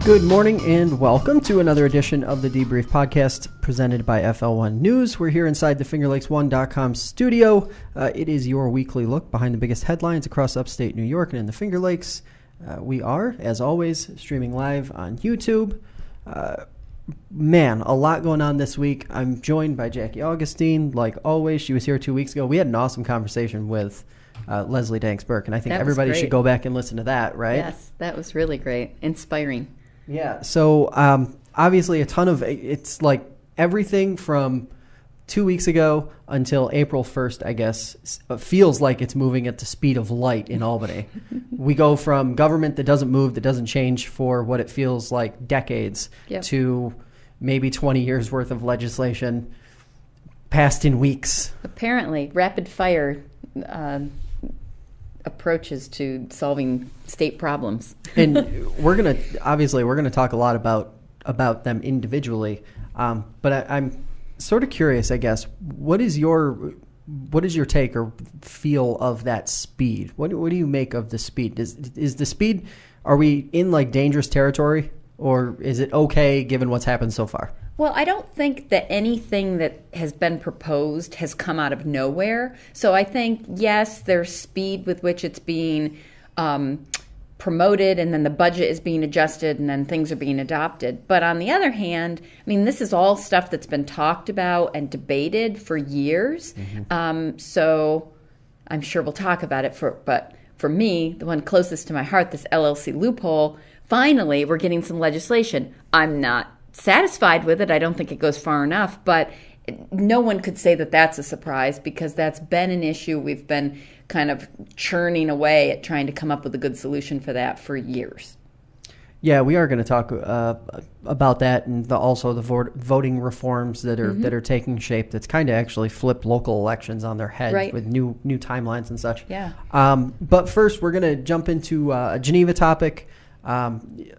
Good morning and welcome to another edition of the Debrief Podcast presented by FL1 News. We're here inside the FingerLakes1.com studio. It is your weekly look behind the biggest headlines across upstate New York and in the Finger Lakes. We are, as always, streaming live on YouTube. Man, a lot going on this week. I'm joined by Jackie Augustine. Like always, she was here 2 weeks ago. We had an awesome conversation with Leslie Danks-Burke, and I think everybody should go back and listen to that, right? Yes, that was really great. Inspiring. Yeah, so obviously it's like everything from 2 weeks ago until April 1st, I guess, feels like it's moving at the speed of light in Albany. We go from government that doesn't move, that doesn't change for what it feels like decades, to maybe 20 years worth of legislation passed in weeks. Apparently, rapid fire approaches to solving state problems. And we're gonna talk a lot about them individually, but I'm sort of curious, I guess. What is your take or feel of that speed? What do you make of the speed? Is the speed? Are we in like dangerous territory, or is it okay given what's happened so far? Well, I don't think that anything that has been proposed has come out of nowhere. So I think, yes, there's speed with which it's being promoted, and then the budget is being adjusted, and then things are being adopted. But on the other hand, I mean, this is all stuff that's been talked about and debated for years. Mm-hmm. So I'm sure we'll talk about it. But for me, the one closest to my heart, this LLC loophole, finally, we're getting some legislation. I'm not satisfied with it. I don't think it goes far enough, but no one could say that that's a surprise, because that's been an issue. We've been kind of churning away at trying to come up with a good solution for that for years. Yeah, we are going to talk about that, and also the voting reforms that are taking shape. That's kind of actually flipped local elections on their head, right, with new timelines and such. Yeah. But first, we're going to jump into a Geneva topic.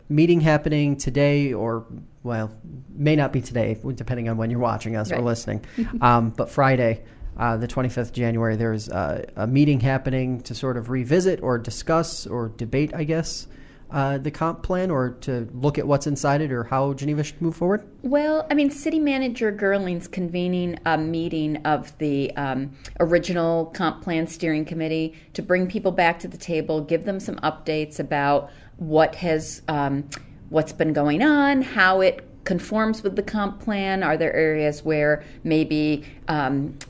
Meeting happening today, or well, may not be today, depending on when you're watching us or listening. But Friday, the 25th of January, there's a meeting happening to sort of revisit or discuss or debate, I guess, the comp plan, or to look at what's inside it or how Geneva should move forward? Well, I mean, City Manager Gerling's convening a meeting of the original comp plan steering committee to bring people back to the table, give them some updates about what's been going on, how it conforms with the comp plan. Are there areas where maybe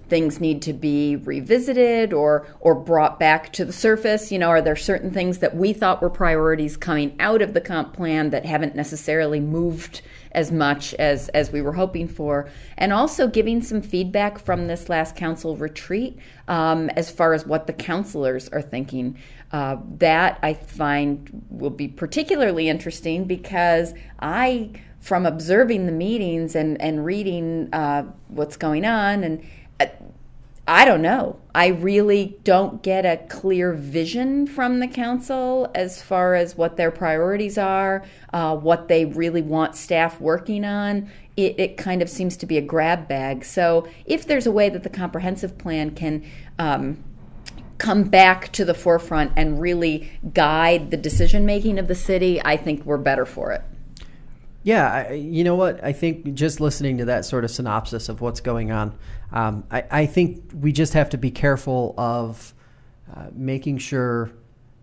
things need to be revisited or brought back to the surface? You know, are there certain things that we thought were priorities coming out of the comp plan that haven't necessarily moved as much as we were hoping for? And also giving some feedback from this last council retreat as far as what the councilors are thinking. That I find will be particularly interesting, because from observing the meetings and reading what's going on, and I don't know. I really don't get a clear vision from the council as far as what their priorities are, what they really want staff working on. It kind of seems to be a grab bag. So if there's a way that the comprehensive plan can come back to the forefront and really guide the decision-making of the city, I think we're better for it. Yeah, you know what? I think just listening to that sort of synopsis of what's going on, I think we just have to be careful of making sure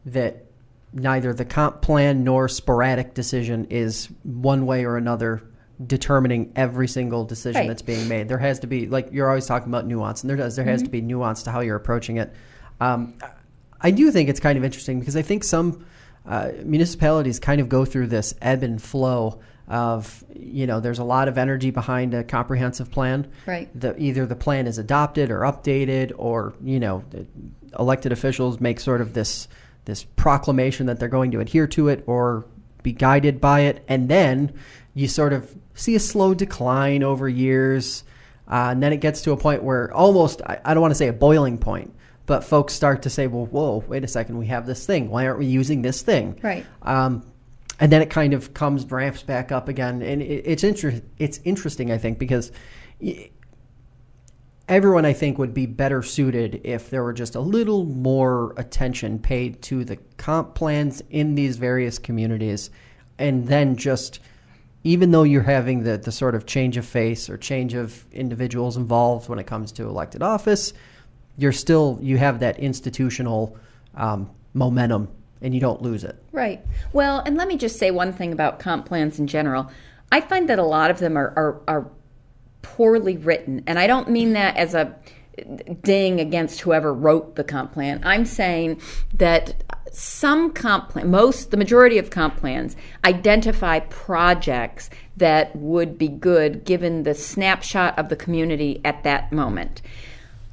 that neither the comp plan nor sporadic decision is one way or another determining every single decision that's being made. There has to be, like you're always talking about nuance, and there has to be nuance to how you're approaching it. I do think it's kind of interesting, because I think some municipalities kind of go through this ebb and flow of, you know, there's a lot of energy behind a comprehensive plan. Right. Either the plan is adopted or updated, or, you know, elected officials make sort of this proclamation that they're going to adhere to it or be guided by it. And then you sort of see a slow decline over years. And then it gets to a point where almost, I don't want to say a boiling point, but folks start to say, well, whoa, wait a second, we have this thing. Why aren't we using this thing? Right. And then it kind of ramps back up again. And it's interesting, I think, because everyone, I think, would be better suited if there were just a little more attention paid to the comp plans in these various communities and then just, even though you're having the sort of change of face or change of individuals involved when it comes to elected office, you have that institutional momentum, and you don't lose it. Right. Well, and let me just say one thing about comp plans in general. I find that a lot of them are poorly written, and I don't mean that as a ding against whoever wrote the comp plan. I'm saying that the majority of comp plans identify projects that would be good given the snapshot of the community at that moment.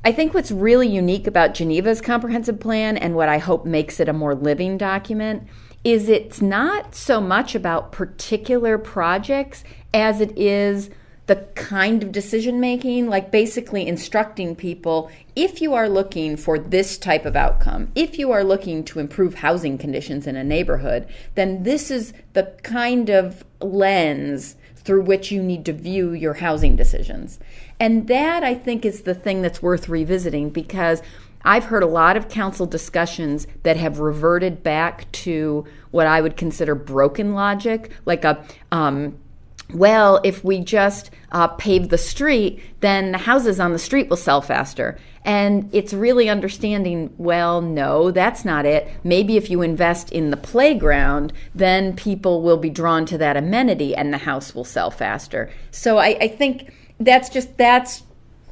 I think what's really unique about Geneva's comprehensive plan, and what I hope makes it a more living document, is it's not so much about particular projects as it is the kind of decision making, like basically instructing people, if you are looking for this type of outcome, if you are looking to improve housing conditions in a neighborhood, then this is the kind of lens through which you need to view your housing decisions. And that, I think, is the thing that's worth revisiting, because I've heard a lot of council discussions that have reverted back to what I would consider broken logic, like well, if we just pave the street, then the houses on the street will sell faster. And it's really understanding, well, no, that's not it. Maybe if you invest in the playground, then people will be drawn to that amenity and the house will sell faster. So I think that's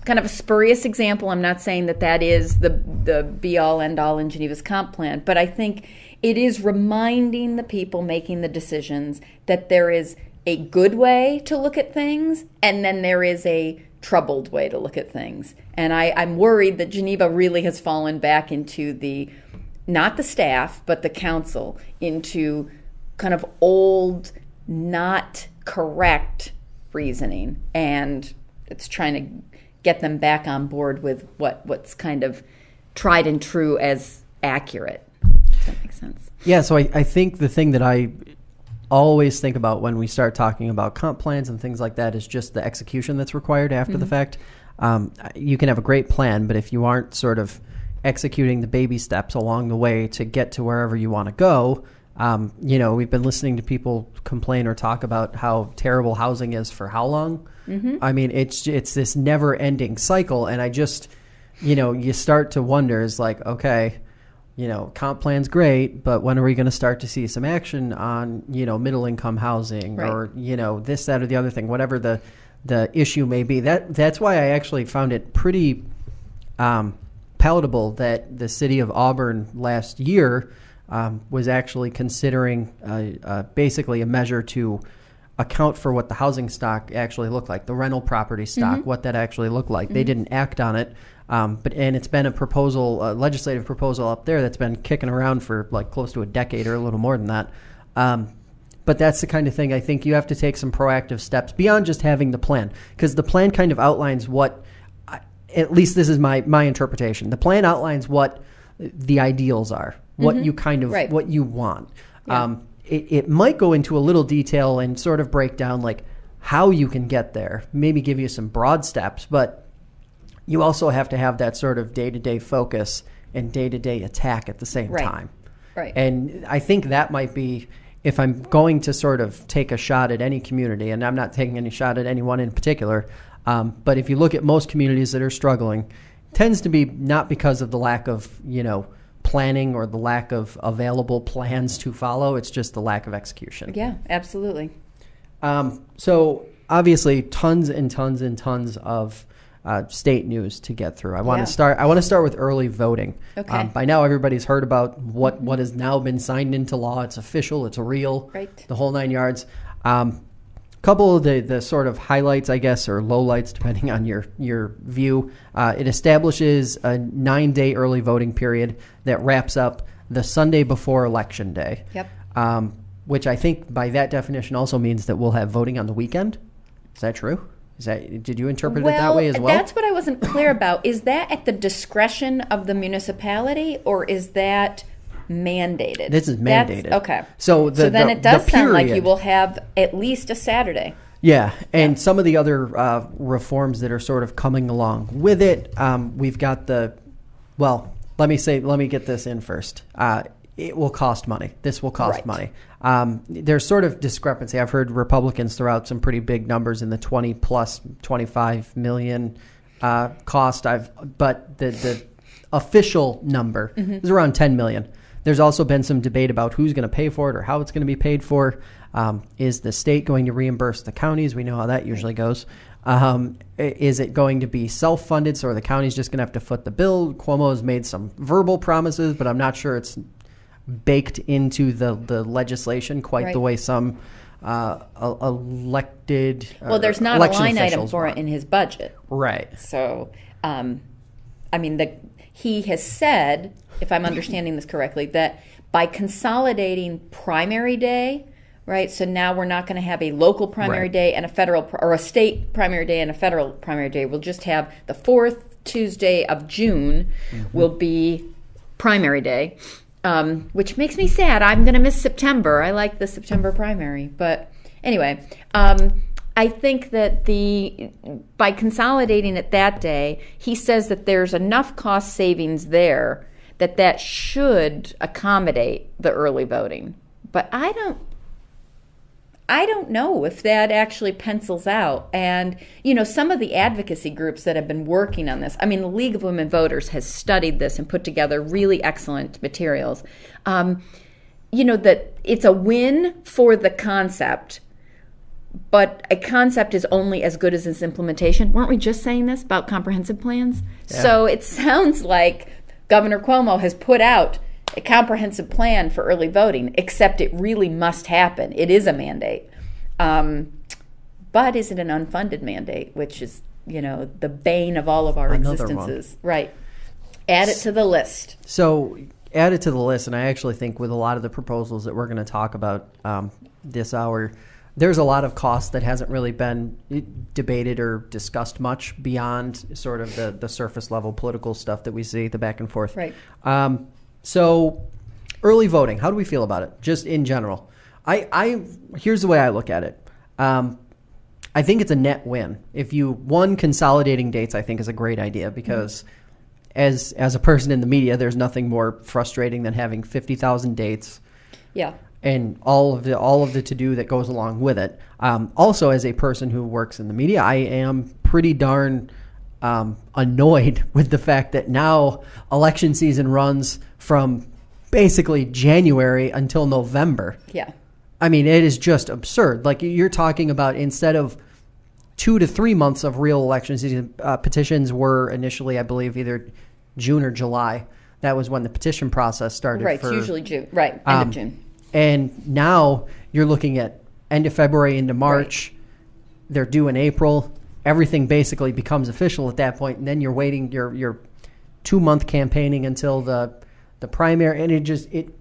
kind of a spurious example. I'm not saying that is the be-all, end-all in Geneva's comp plan, but I think it is reminding the people making the decisions that there is a good way to look at things, and then there is a troubled way to look at things. And I'm worried that Geneva really has fallen back into not the staff, but the council, into kind of old, not correct reasoning. And it's trying to get them back on board with what's kind of tried and true as accurate. Does that make sense? Yeah, so I think the thing that I always think about when we start talking about comp plans and things like that is just the execution that's required after the fact. You can have a great plan, but if you aren't sort of executing the baby steps along the way to get to wherever you want to go, we've been listening to people complain or talk about how terrible housing is for how long. I mean, it's this never-ending cycle, and I just, you start to wonder, is like, okay, comp plan's great, but when are we going to start to see some action on, middle income housing, right, or, this, that, or the other thing, whatever the issue may be. That's why I actually found it pretty palatable that the city of Auburn last year was actually considering basically a measure to account for what the housing stock actually looked like, the rental property stock, what that actually looked like. They didn't act on it. But it's been a legislative proposal up there that's been kicking around for like close to a decade or a little more than that. But that's the kind of thing I think you have to take some proactive steps beyond just having the plan, because the plan kind of outlines at least this is my interpretation. The plan outlines what the ideals are, what you kind of, right, what you want. Yeah. It might go into a little detail and sort of break down like how you can get there, maybe give you some broad steps, but you also have to have that sort of day-to-day focus and day-to-day attack at the same time. Right. And I think that might be, if I'm going to sort of take a shot at any community, and I'm not taking any shot at anyone in particular, but if you look at most communities that are struggling, it tends to be not because of the lack of, planning or the lack of available plans to follow. It's just the lack of execution. Yeah, absolutely. So obviously tons and tons and tons of state news to get through. I want to start with early voting. Okay. By now, everybody's heard about what has now been signed into law. It's official. It's real. Right. The whole 9 yards. Couple of the sort of highlights, I guess, or lowlights, depending on your view. It establishes a 9-day early voting period that wraps up the Sunday before Election Day. Yep. Which I think by that definition also means that we'll have voting on the weekend. Is that true? Did you interpret it that way as well? That's what I wasn't clear about. Is that at the discretion of the municipality, or is that mandated? This is mandated. Okay. So then it does sound like you will have at least a Saturday. Yeah, and some of the other reforms that are sort of coming along with it, we've got let me get this in first. it will cost money. This will cost Right. money. There's sort of discrepancy. I've heard Republicans throw out some pretty big numbers in the 20 plus 25 million cost. But the official number is around 10 million. There's also been some debate about who's going to pay for it or how it's going to be paid for. Is the state going to reimburse the counties? We know how that usually goes. Is it going to be self-funded, so are the counties just going to have to foot the bill? Cuomo has made some verbal promises, but I'm not sure it's baked into the legislation quite the way some elected Well, there's not a line item for it in his budget. Right. So, he has said, if I'm understanding this correctly, that by consolidating primary day, right? So now we're not going to have a local primary day and a federal or a state primary day and a federal primary day. We'll just have the fourth Tuesday of June will be primary day, which makes me sad. I'm going to miss September. I like the September primary. But anyway, I think that by consolidating it that day, he says that there's enough cost savings there that should accommodate the early voting. But I don't know if that actually pencils out. And, some of the advocacy groups that have been working on this, the League of Women Voters has studied this and put together really excellent materials. That it's a win for the concept, but a concept is only as good as its implementation. Weren't we just saying this about comprehensive plans? Yeah. So it sounds like Governor Cuomo has put out a comprehensive plan for early voting, except it really must happen. It is a mandate. But is it an unfunded mandate, which is, the bane of all of our existences? Right. Add it to the list. So add it to the list, and I actually think with a lot of the proposals that we're going to talk about this hour, there's a lot of cost that hasn't really been debated or discussed much beyond sort of the surface level political stuff that we see, the back and forth. Right. So early voting, how do we feel about it, just in general? Here's the way I look at it. I think it's a net win. If consolidating dates, I think is a great idea because as a person in the media, there's nothing more frustrating than having 50,000 dates. Yeah. And all of the to-do that goes along with it. Also, as a person who works in the media, I am pretty darn annoyed with the fact that now election season runs from basically January until November. Yeah. It is just absurd. Like you're talking about instead of 2 to 3 months of real election season, petitions were initially, I believe, either June or July. That was when the petition process started. Right, it's usually June. Right, end of June. And now you're looking at end of February into March. Right. They're due in April. Everything basically becomes official at that point, and then you're waiting your 2-month campaigning until the primary, and it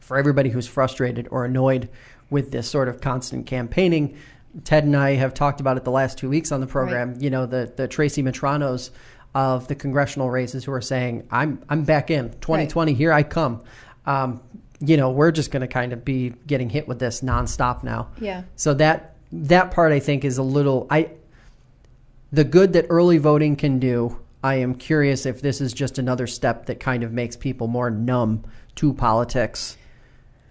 for everybody who's frustrated or annoyed with this sort of constant campaigning, Ted and I have talked about it the last 2 weeks on the program. Right. The Tracy Matranos of the congressional races who are saying, I'm back in 2020. Right. Here I come. We're just going to kind of be getting hit with this nonstop now. Yeah. So that part I think is a little the good that early voting can do. I am curious if this is just another step that kind of makes people more numb to politics.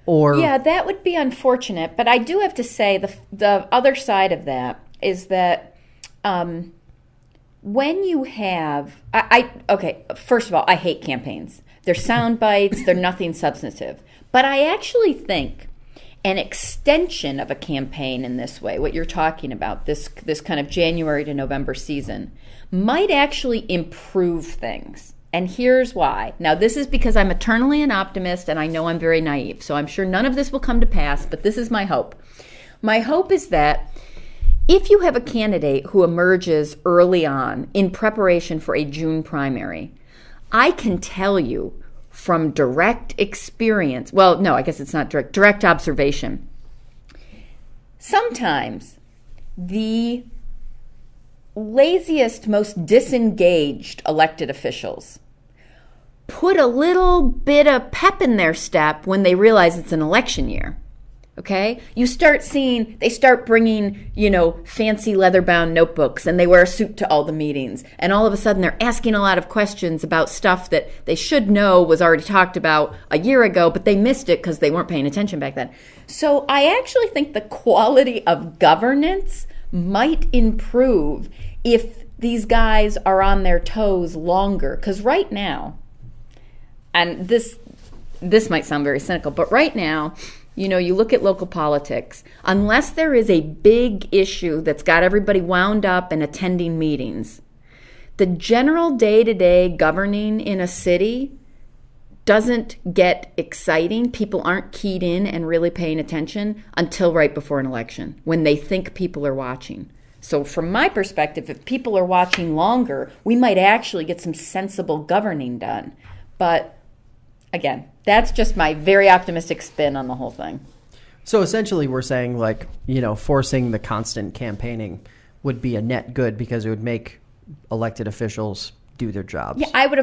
Yeah, that would be unfortunate. But I do have to say the other side of that is that when you have first of all, I hate campaigns. They're sound bites. They're nothing substantive. But I actually think an extension of a campaign in this way, what you're talking about, this kind of January to November season, might actually improve things. And here's why. Now, this is because I'm eternally an optimist, and I know I'm very naive. So I'm sure none of this will come to pass, but this is my hope. My hope is that if you have a candidate who emerges early on in preparation for a June primary, I can tell you from direct experience, well, no, I guess it's not direct observation. Sometimes the laziest, most disengaged elected officials put a little bit of pep in their step when they realize it's an election year. Okay? You start seeing, they start bringing, fancy leather-bound notebooks, and they wear a suit to all the meetings. And all of a sudden, they're asking a lot of questions about stuff that they should know was already talked about a year ago, but they missed it because they weren't paying attention back then. So I actually think the quality of governance might improve if these guys are on their toes longer. Because right now, and this might sound very cynical, but right now, you look at local politics, unless there is a big issue that's got everybody wound up and attending meetings, the general day-to-day governing in a city doesn't get exciting. People aren't keyed in and really paying attention until right before an election, when they think people are watching. So from my perspective, if people are watching longer, we might actually get some sensible governing done. But again, that's just my very optimistic spin on the whole thing. So essentially we're saying forcing the constant campaigning would be a net good because it would make elected officials do their jobs. Yeah, I would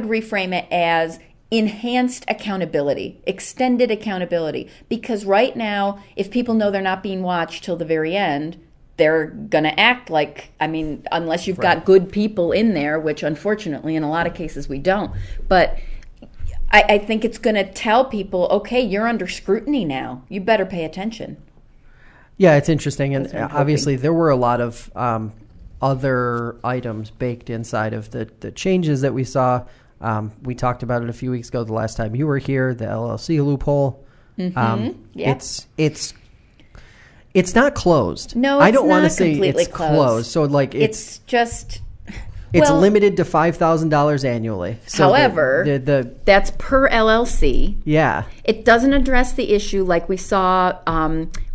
reframe it as enhanced accountability, extended accountability. Because right now, if people know they're not being watched till the very end, they're going to act like, unless you've got good people in there, which unfortunately in a lot of cases we don't. But I think it's going to tell people, okay, you're under scrutiny now. You better pay attention. Yeah, it's interesting. And obviously there were a lot of other items baked inside of the changes that we saw. We talked about it a few weeks ago the last time you were here, the LLC loophole. Yeah. It's not closed. No, I don't want to say completely it's closed. So it's just... It's limited to $5,000 annually. So however, that's per LLC. Yeah. It doesn't address the issue like we saw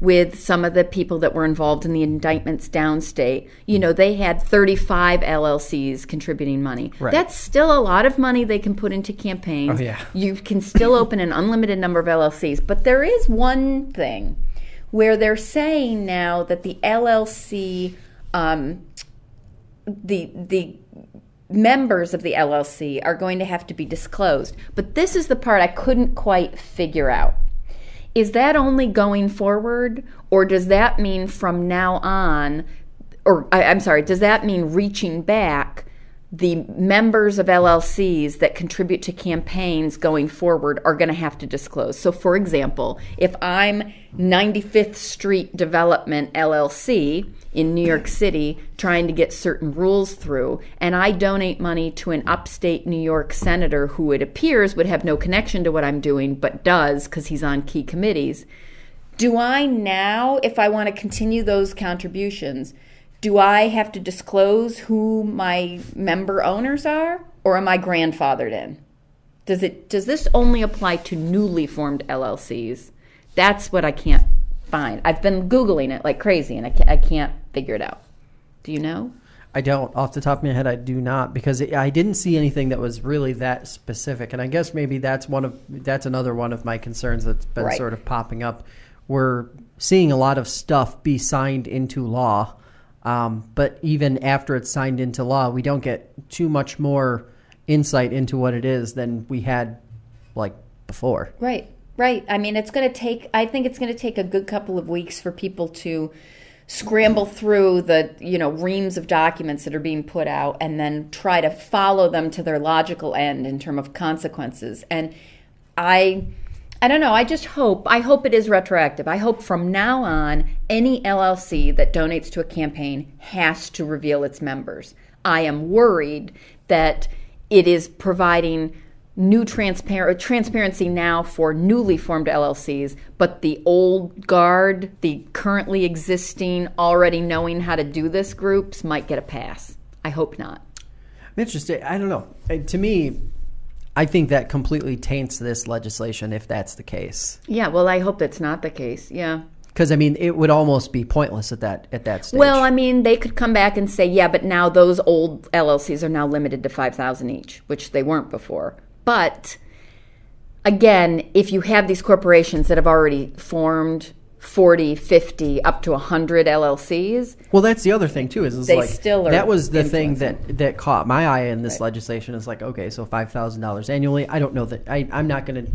with some of the people that were involved in the indictments downstate. They had 35 LLCs contributing money. Right. That's still a lot of money they can put into campaigns. Oh, yeah. You can still open an unlimited number of LLCs. But there is one thing where they're saying now that the LLC... the members of the LLC are going to have to be disclosed. But this is the part I couldn't quite figure out. Is that only going forward, or does that mean from now on, does that mean reaching back, the members of LLCs that contribute to campaigns going forward are going to have to disclose? So, for example, if I'm 95th Street Development LLC in New York City trying to get certain rules through, and I donate money to an upstate New York senator who it appears would have no connection to what I'm doing, but does because he's on key committees, do I now, if I want to continue those contributions, do I have to disclose who my member owners are, or am I grandfathered in? Does this only apply to newly formed LLCs? That's what I can't find. I've been Googling it like crazy, and I can't figure it out. Do you know? I don't. Off the top of my head, I do not, because I didn't see anything that was really that specific. And I guess maybe that's another one of my concerns that's been sort of popping up. We're seeing a lot of stuff be signed into law. But even after it's signed into law, we don't get too much more insight into what it is than we had before. Right. I think it's going to take a good couple of weeks for people to scramble through the, reams of documents that are being put out and then try to follow them to their logical end in terms of consequences. And I don't know. I hope it is retroactive. I hope from now on, any LLC that donates to a campaign has to reveal its members. I am worried that it is providing new transparency now for newly formed LLCs, but the old guard, the currently existing, already knowing how to do this groups might get a pass. I hope not. I'm interested. I don't know. To me, I think that completely taints this legislation if that's the case. Yeah, well, I hope that's not the case. Yeah. Because, it would almost be pointless at that stage. Well, they could come back and say, yeah, but now those old LLCs are now limited to $5,000 each, which they weren't before. But, again, if you have these corporations that have already formed 40, 50, up to 100 LLCs. Well, that's the other thing, too. That was the thing that caught my eye in this legislation. Is okay, so $5,000 annually. I don't know that. I'm not going to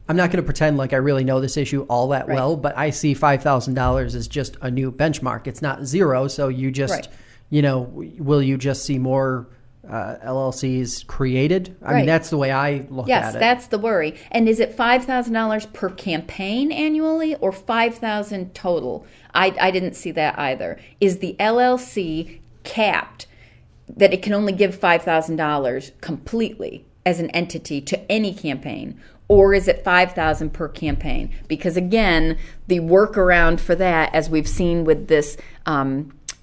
I'm not going to pretend like I really know this issue all that well, but I see $5,000 as just a new benchmark. It's not zero. So you just, will you just see more LLCs created? I mean, that's the way I look at it. Yes, that's the worry. And is it $5,000 per campaign annually or $5,000 total? I didn't see that either. Is the LLC capped that it can only give $5,000 completely as an entity to any campaign? Or is it $5,000 per campaign? Because again, the workaround for that, as we've seen with this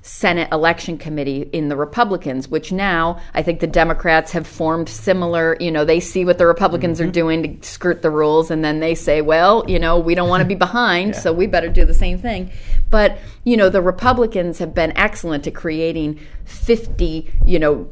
Senate election committee in the Republicans, which now I think the Democrats have formed similar, they see what the Republicans are doing to skirt the rules, and then they say, well, we don't want to be behind, so we better do the same thing. But, the Republicans have been excellent at creating 50,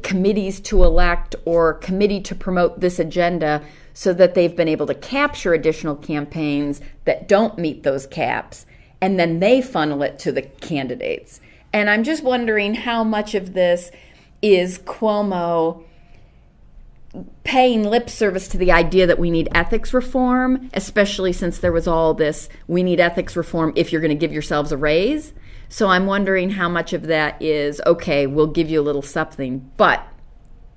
committees to elect or committee to promote this agenda, so that they've been able to capture additional campaigns that don't meet those caps, and then they funnel it to the candidates. And I'm just wondering how much of this is Cuomo paying lip service to the idea that we need ethics reform, especially since there was all this, we need ethics reform if you're going to give yourselves a raise. So I'm wondering how much of that is, okay, we'll give you a little something, but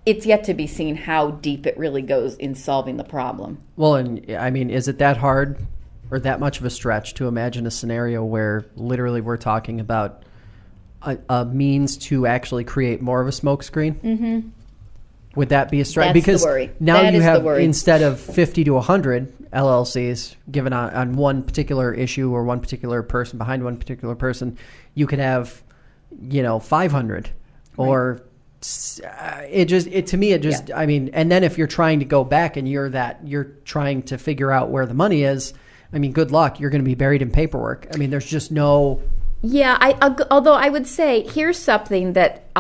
it's yet to be seen how deep it really goes in solving the problem. Well, and I mean, is it that hard or that much of a stretch to imagine a scenario where literally we're talking about a means to actually create more of a smokescreen? Mm-hmm. Would that be a stretch? That's because the worry. Now that you have, the instead of 50 to 100 LLCs given on one particular issue or one particular person behind one particular person, you could have, 500 or I mean, and then if you're trying to go back and you're trying to figure out where the money is, I mean, good luck. You're going to be buried in paperwork. I mean, there's just no. Yeah, although I would say here's something that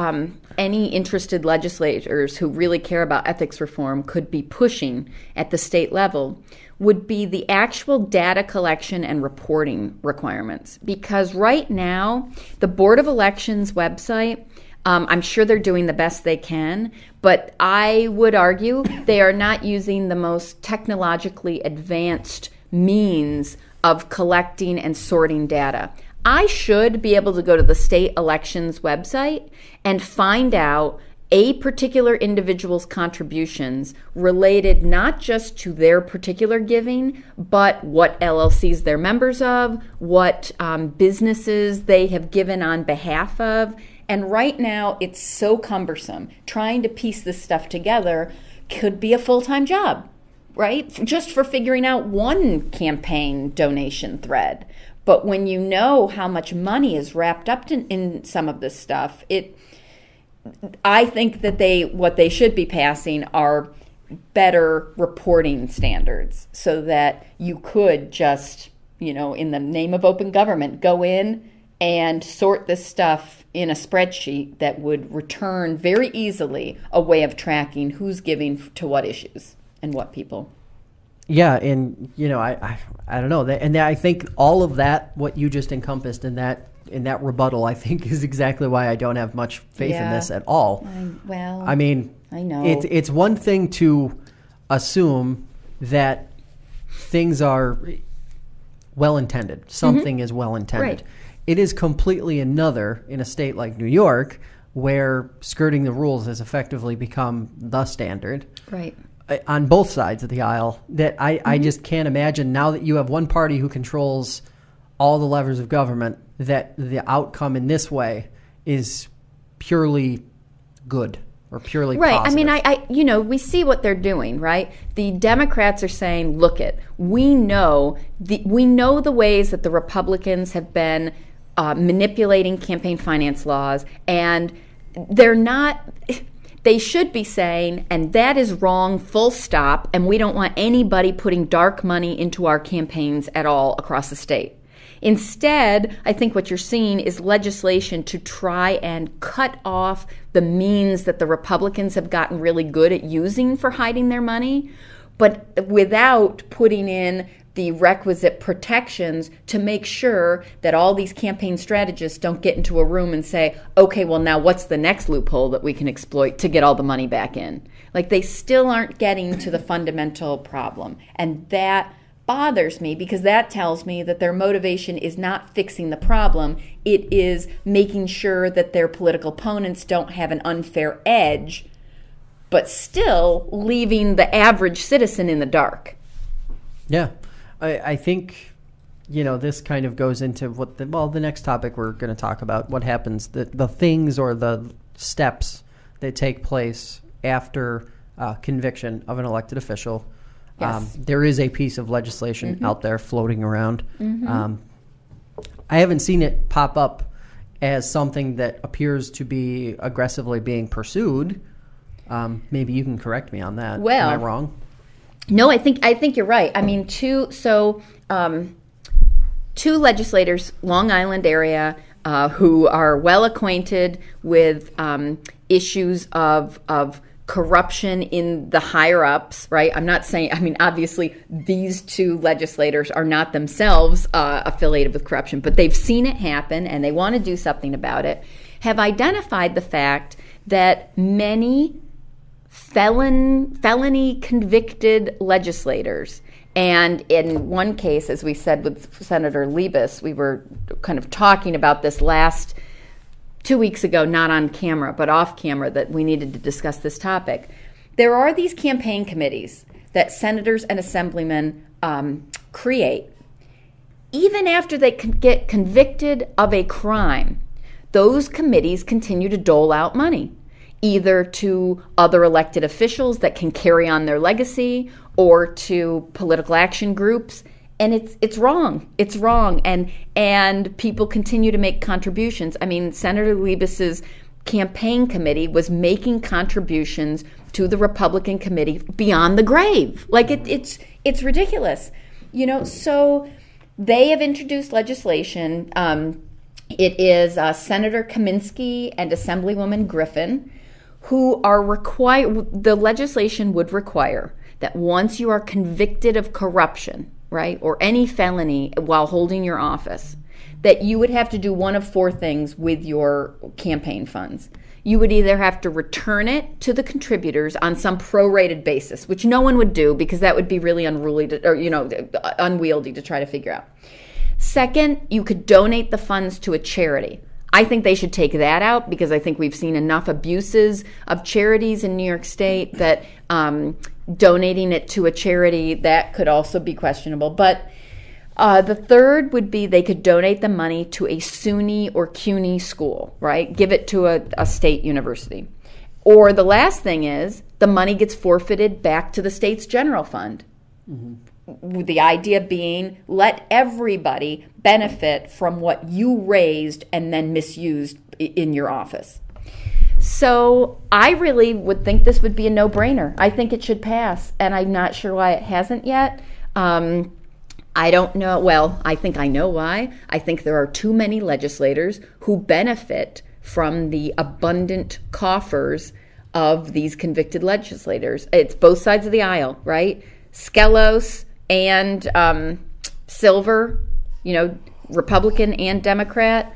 any interested legislators who really care about ethics reform could be pushing at the state level would be the actual data collection and reporting requirements. Because right now, the Board of Elections website, I'm sure they're doing the best they can, but I would argue they are not using the most technologically advanced means of collecting and sorting data. I should be able to go to the state elections website and find out a particular individual's contributions related not just to their particular giving, but what LLCs they're members of, what businesses they have given on behalf of. And right now, it's so cumbersome. Trying to piece this stuff together could be a full-time job, right? Just for figuring out one campaign donation thread. But when you know how much money is wrapped up in some of this stuff, I think that what they should be passing are better reporting standards so that you could just, in the name of open government, go in and sort this stuff in a spreadsheet that would return very easily a way of tracking who's giving to what issues and what people. Yeah, and I don't know, and I think all of that, what you just encompassed in that rebuttal, I think is exactly why I don't have much faith in this at all. I know it's one thing to assume that things are well intended, something is well intended. Right. It is completely another in a state like New York where skirting the rules has effectively become the standard. Right. On both sides of the aisle, that I just can't imagine, now that you have one party who controls all the levers of government, that the outcome in this way is purely good or purely positive. I mean, we see what they're doing, right? The Democrats are saying, look we know the ways that the Republicans have been manipulating campaign finance laws, and they're not. They should be saying, and that is wrong, full stop, and we don't want anybody putting dark money into our campaigns at all across the state. Instead, I think what you're seeing is legislation to try and cut off the means that the Republicans have gotten really good at using for hiding their money, but without putting in the requisite protections to make sure that all these campaign strategists don't get into a room and say, okay, well, now what's the next loophole that we can exploit to get all the money back in? Like, they still aren't getting to the fundamental problem. And that bothers me because that tells me that their motivation is not fixing the problem. It is making sure that their political opponents don't have an unfair edge, but still leaving the average citizen in the dark. Yeah, I think, this kind of goes into the next topic we're going to talk about, what happens, the things or the steps that take place after conviction of an elected official. Yes. There is a piece of legislation out there floating around. I haven't seen it pop up as something that appears to be aggressively being pursued. Maybe you can correct me on that. Well, am I wrong? No, I think you're right. I mean, two legislators, Long Island area, who are well acquainted with issues of corruption in the higher ups, right? I'm not saying, obviously these two legislators are not themselves affiliated with corruption, but they've seen it happen and they want to do something about it, have identified the fact that many felony convicted legislators, and in one case, as we said with Senator Liebes, we were kind of talking about this last 2 weeks ago, not on camera, but off camera, that we needed to discuss this topic. There are these campaign committees that senators and assemblymen create. Even after they get convicted of a crime, those committees continue to dole out money, either to other elected officials that can carry on their legacy or to political action groups. And it's wrong. It's wrong. And people continue to make contributions. I mean, Senator Liebes's campaign committee was making contributions to the Republican committee beyond the grave. Like it's ridiculous. So they have introduced legislation. It is Senator Kaminsky and Assemblywoman Griffin who are the legislation would require that once you are convicted of corruption, right, or any felony while holding your office, that you would have to do one of four things with your campaign funds. You would either have to return it to the contributors on some prorated basis, which no one would do because that would be really unwieldy to try to figure out. Second, you could donate the funds to a charity. I think they should take that out because I think we've seen enough abuses of charities in New York State that donating it to a charity, that could also be questionable. But the third would be they could donate the money to a SUNY or CUNY school, right? Give it to a state university. Or the last thing is the money gets forfeited back to the state's general fund. Mm-hmm. The idea being let everybody benefit from what you raised and then misused in your office. So I really would think this would be a no-brainer. I think it should pass, and I'm not sure why it hasn't yet. I don't know. Well, I think I know why. I think there are too many legislators who benefit from the abundant coffers of these convicted legislators. It's both sides of the aisle, right? Skelos and Silver, Republican and Democrat,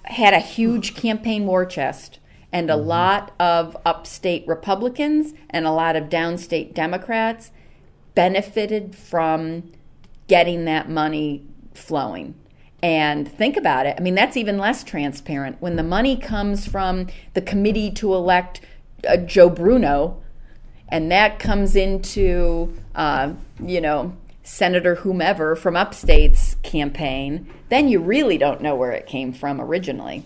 had a huge campaign war chest, and a lot of upstate Republicans and a lot of downstate Democrats benefited from getting that money flowing. And think about it. I mean, that's even less transparent. When the money comes from the committee to elect Joe Bruno, and that comes into, Senator whomever from upstate's campaign, then you really don't know where it came from originally.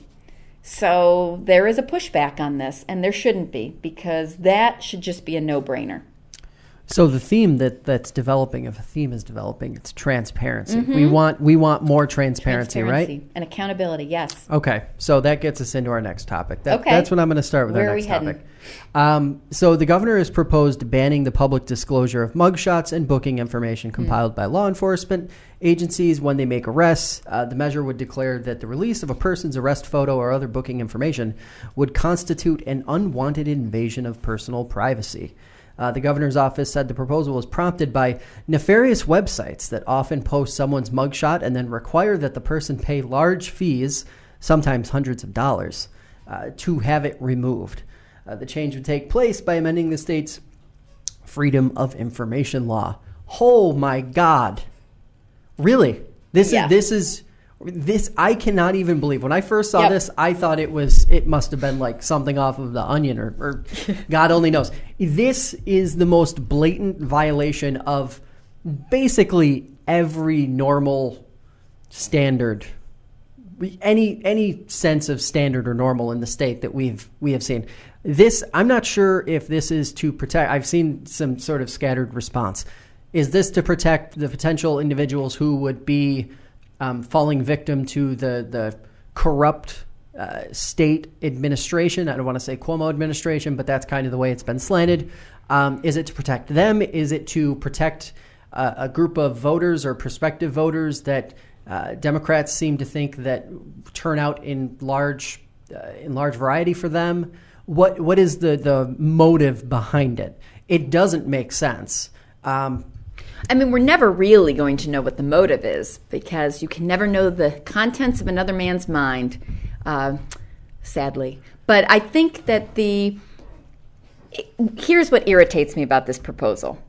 So there is a pushback on this, and there shouldn't be, because that should just be a no-brainer. So the theme that's developing, if a theme is developing, it's transparency. Mm-hmm. We want more transparency, right? And accountability, yes. Okay, so that gets us into our next topic. That's what I'm going to start with. Where our next topic. So the governor has proposed banning the public disclosure of mugshots and booking information compiled by law enforcement agencies when they make arrests. The measure would declare that the release of a person's arrest photo or other booking information would constitute an unwanted invasion of personal privacy. The governor's office said the proposal was prompted by nefarious websites that often post someone's mugshot and then require that the person pay large fees, sometimes hundreds of dollars, to have it removed. The change would take place by amending the state's Freedom of Information Law, Oh my God. Really? This I cannot even believe. When I first saw this, I thought it must have been like something off of The Onion or God only knows. This is the most blatant violation of basically every normal standard, any sense of standard or normal in the state that we have seen. This, I'm not sure if this is to protect. I've seen some sort of scattered response. Is this to protect the potential individuals who would be falling victim to the corrupt state administration? I don't want to say Cuomo administration, but that's kind of the way it's been slanted. Is it to protect them? Is it to protect a group of voters or prospective voters that Democrats seem to think that turn out in large variety for them? What is the motive behind it? It doesn't make sense. I mean, we're never really going to know what the motive is because you can never know the contents of another man's mind, sadly. But I think that here's what irritates me about this proposal.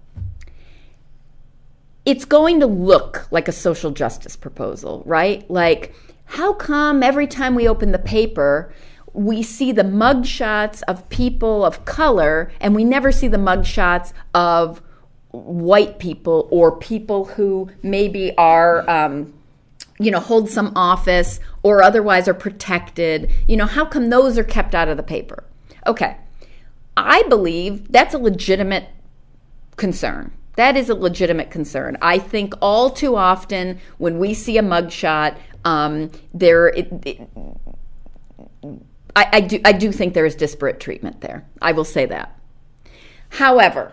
It's going to look like a social justice proposal, right? Like, how come every time we open the paper, we see the mugshots of people of color and we never see the mugshots of white people or people who maybe are, hold some office or otherwise are protected? How come those are kept out of the paper? Okay. I believe that's a legitimate concern. That is a legitimate concern. I think all too often when we see a mugshot, I do think there is disparate treatment there. I will say that. However,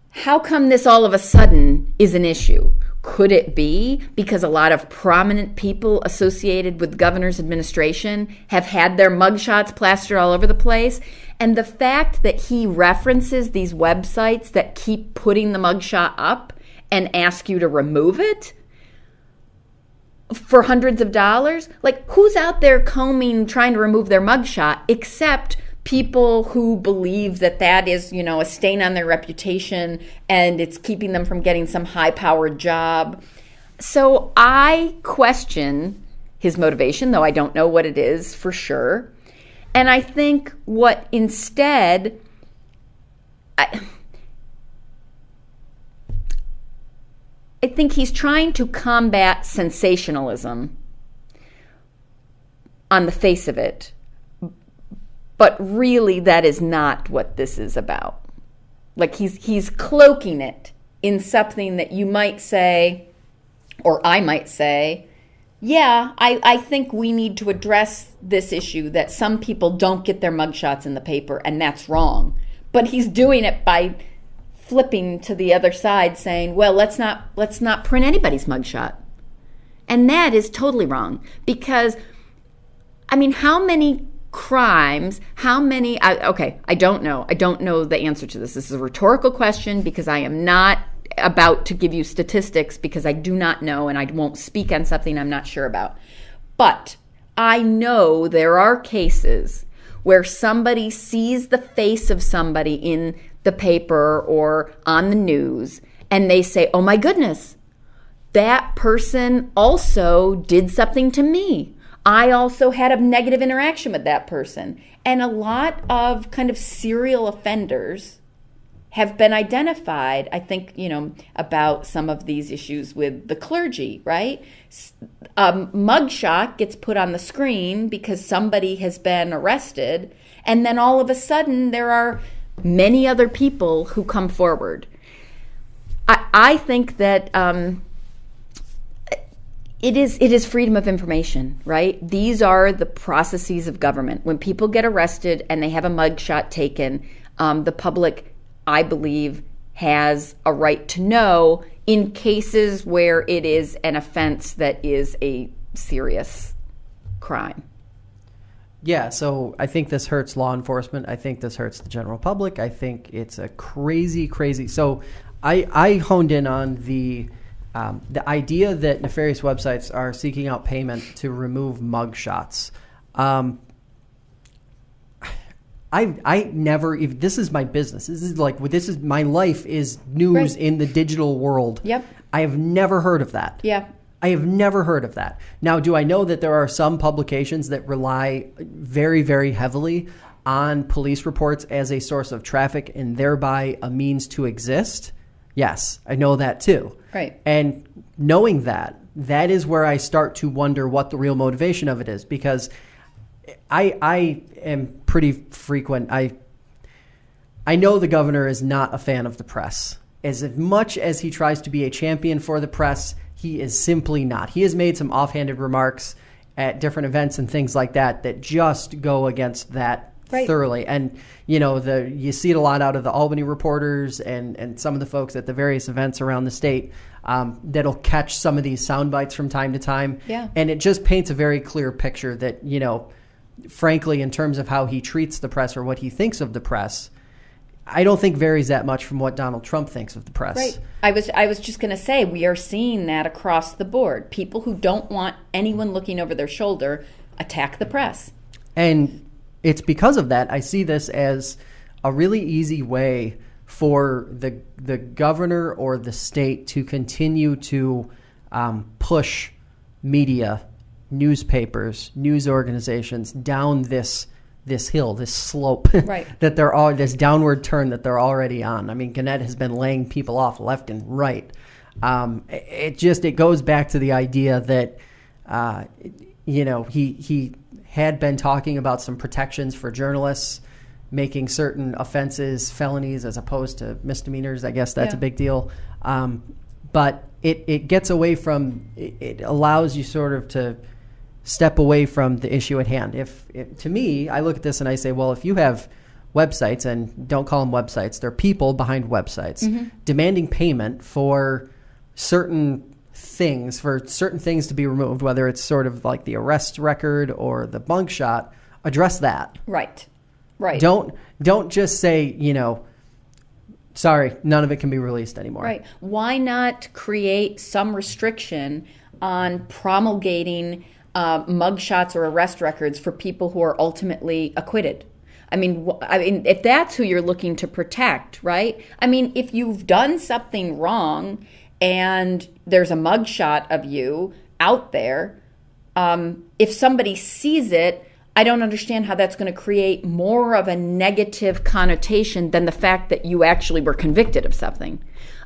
how come this all of a sudden is an issue? Could it be because a lot of prominent people associated with the governor's administration have had their mugshots plastered all over the place? And the fact that he references these websites that keep putting the mugshot up and ask you to remove it for hundreds of dollars, like who's out there trying to remove their mugshot except people who believe that is, a stain on their reputation and it's keeping them from getting some high-powered job. So I question his motivation, though I don't know what it is for sure. And I think what instead, I think he's trying to combat sensationalism on the face of it. But really, that is not what this is about. Like he's cloaking it in something that you might say, or I might say, yeah, I think we need to address this issue that some people don't get their mugshots in the paper, and that's wrong. But he's doing it by flipping to the other side, saying, well, let's not print anybody's mugshot. And that is totally wrong. Because, I mean, how many crimes, I don't know. I don't know the answer to this. This is a rhetorical question because I am not about to give you statistics because I do not know and I won't speak on something I'm not sure about. But I know there are cases where somebody sees the face of somebody in the paper or on the news and they say, oh my goodness, that person also did something to me. I also had a negative interaction with that person. And a lot of kind of serial offenders have been identified, I think, about some of these issues with the clergy, right? A mugshot gets put on the screen because somebody has been arrested, and then all of a sudden there are many other people who come forward. I think that it is freedom of information, right? These are the processes of government. When people get arrested and they have a mugshot taken, the public, I believe, has a right to know in cases where it is an offense that is a serious crime. Yeah, so I think this hurts law enforcement. I think this hurts the general public. I think it's a crazy. So I honed in on the idea that nefarious websites are seeking out payment to remove mugshots. I never, if this is my business, this is my life is news in the digital world. Yep. I have never heard of that. Yeah. I have never heard of that. Now, do I know that there are some publications that rely very, very heavily on police reports as a source of traffic and thereby a means to exist? Yes, I know that too. Right. And knowing that is where I start to wonder what the real motivation of it is, because I am pretty frequent. I know the governor is not a fan of the press. As much as he tries to be a champion for the press, he is simply not. He has made some offhanded remarks at different events and things like that just go against that thoroughly. And, you see it a lot out of the Albany reporters and some of the folks at the various events around the state that'll catch some of these sound bites from time to time. Yeah. And it just paints a very clear picture that, frankly, in terms of how he treats the press or what he thinks of the press, I don't think varies that much from what Donald Trump thinks of the press. Right. I was just going to say, we are seeing that across the board. People who don't want anyone looking over their shoulder attack the press. And it's because of that I see this as a really easy way for the governor or the state to continue to push media, newspapers, news organizations down this hill, this slope, that they're all this downward turn that they're already on. I mean, Gannett has been laying people off left and right. It goes back to the idea that he had been talking about some protections for journalists, making certain offenses felonies as opposed to misdemeanors. I guess that's a big deal. But it gets away from, it allows you sort of to step away from the issue at hand. To me, I look at this and I say, well, if you have websites, and don't call them websites, they're people behind websites, demanding payment for certain things to be removed, whether it's sort of like the arrest record or the mugshot, address that. Right. Don't just say, sorry, none of it can be released anymore. Right. Why not create some restriction on promulgating mugshots or arrest records for people who are ultimately acquitted? I mean, if that's who you're looking to protect, right? I mean, if you've done something wrong and there's a mugshot of you out there, if somebody sees it, I don't understand how that's going to create more of a negative connotation than the fact that you actually were convicted of something.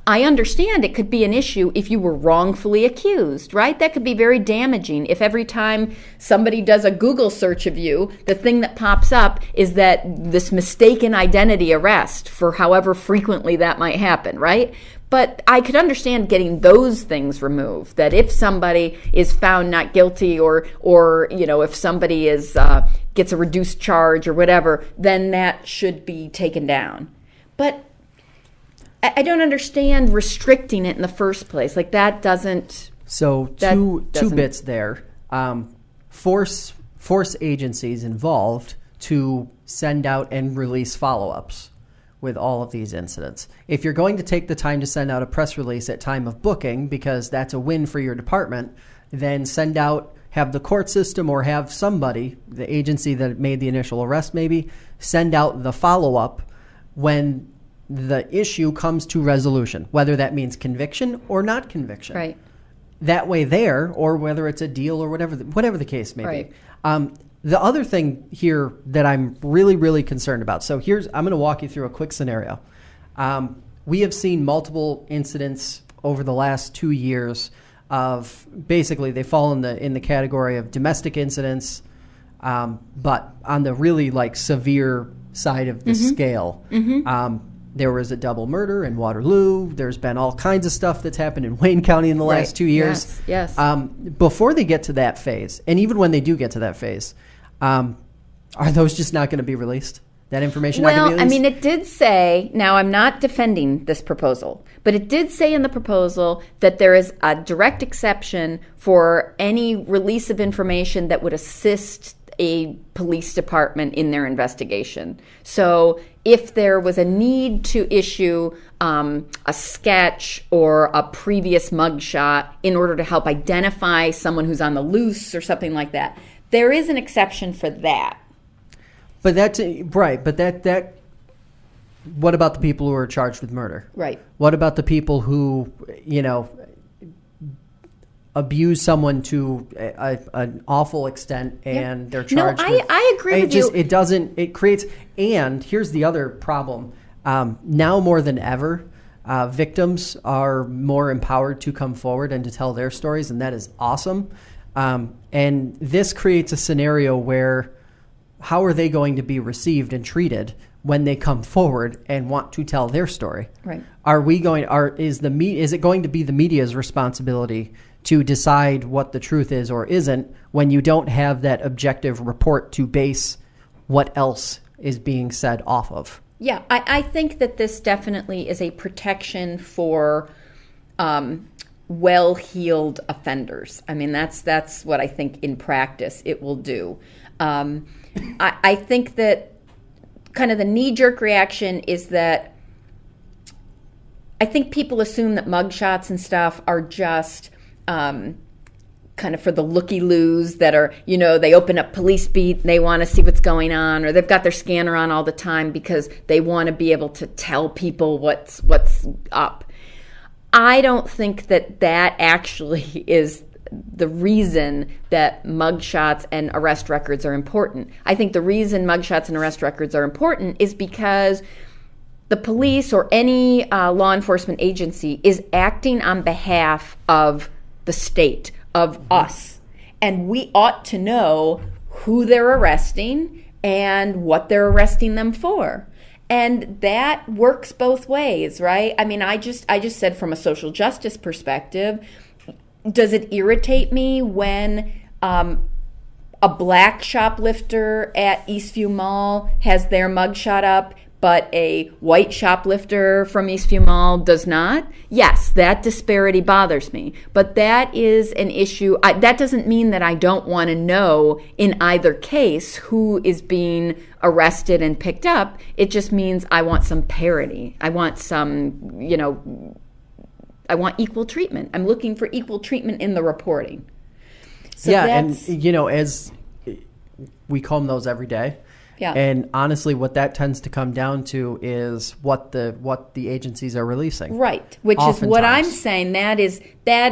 I understand it could be an issue if you were wrongfully accused, right? That could be very damaging. If every time somebody does a Google search of you, the thing that pops up is that this mistaken identity arrest for however frequently that might happen, right? But I could understand getting those things removed, that if somebody is found not guilty or if somebody gets a reduced charge or whatever, then that should be taken down. But I don't understand restricting it in the first place. Like that doesn't. So two bits there. Force agencies involved to send out and release follow-ups with all of these incidents. If you're going to take the time to send out a press release at time of booking because that's a win for your department, then have the court system or have somebody, the agency that made the initial arrest maybe, send out the follow-up when the issue comes to resolution, whether that means conviction or not conviction. Right. That way there, or whether it's a deal or whatever the case may be. The other thing here that I'm really, really concerned about, I'm going to walk you through a quick scenario. We have seen multiple incidents over the last 2 years of basically they fall in the category of domestic incidents, but on the really severe side of the scale. There was a double murder in Waterloo. There's been all kinds of stuff that's happened in Wayne County in the last 2 years. Yes. Before they get to that phase, and even when they do get to that phase, are those just not going to be released? That information not going to be released? I mean, it did say, now I'm not defending this proposal, but it did say in the proposal that there is a direct exception for any release of information that would assist a police department in their investigation. So if there was a need to issue a sketch or a previous mugshot in order to help identify someone who's on the loose or something like that, there is an exception for that. But that's right. But that. What about the people who are charged with murder? Right. What about the people who, abuse someone to an awful extent and they're charged? I agree with you. It creates. And here's the other problem. Now more than ever, victims are more empowered to come forward and to tell their stories, and that is awesome. And this creates a scenario where how are they going to be received and treated when they come forward and want to tell their story? Right. Is it going to be the media's responsibility to decide what the truth is or isn't when you don't have that objective report to base what else is being said off of? Yeah, I think that this definitely is a protection for well-heeled offenders. I mean, that's what I think in practice it will do. I think that kind of the knee-jerk reaction is that I think people assume that mugshots and stuff are just kind of for the looky-loos that are, they open up Police Beat and they want to see what's going on, or they've got their scanner on all the time because they want to be able to tell people what's up. I don't think that actually is the reason that mugshots and arrest records are important. I think the reason mugshots and arrest records are important is because the police or any law enforcement agency is acting on behalf of the state, of us. And we ought to know who they're arresting and what they're arresting them for. And that works both ways, right? I mean, I just said from a social justice perspective, does it irritate me when a black shoplifter at Eastview Mall has their mugshot up, but a white shoplifter from Eastview Mall does not? Yes, that disparity bothers me. But that is an issue. That doesn't mean that I don't want to know in either case who is being arrested and picked up. It just means I want some parity. I want some, I want equal treatment. I'm looking for equal treatment in the reporting. So and as we comb those every day. Yeah. And honestly, what that tends to come down to is what the agencies are releasing. Right. Which oftentimes. Is what I'm saying. That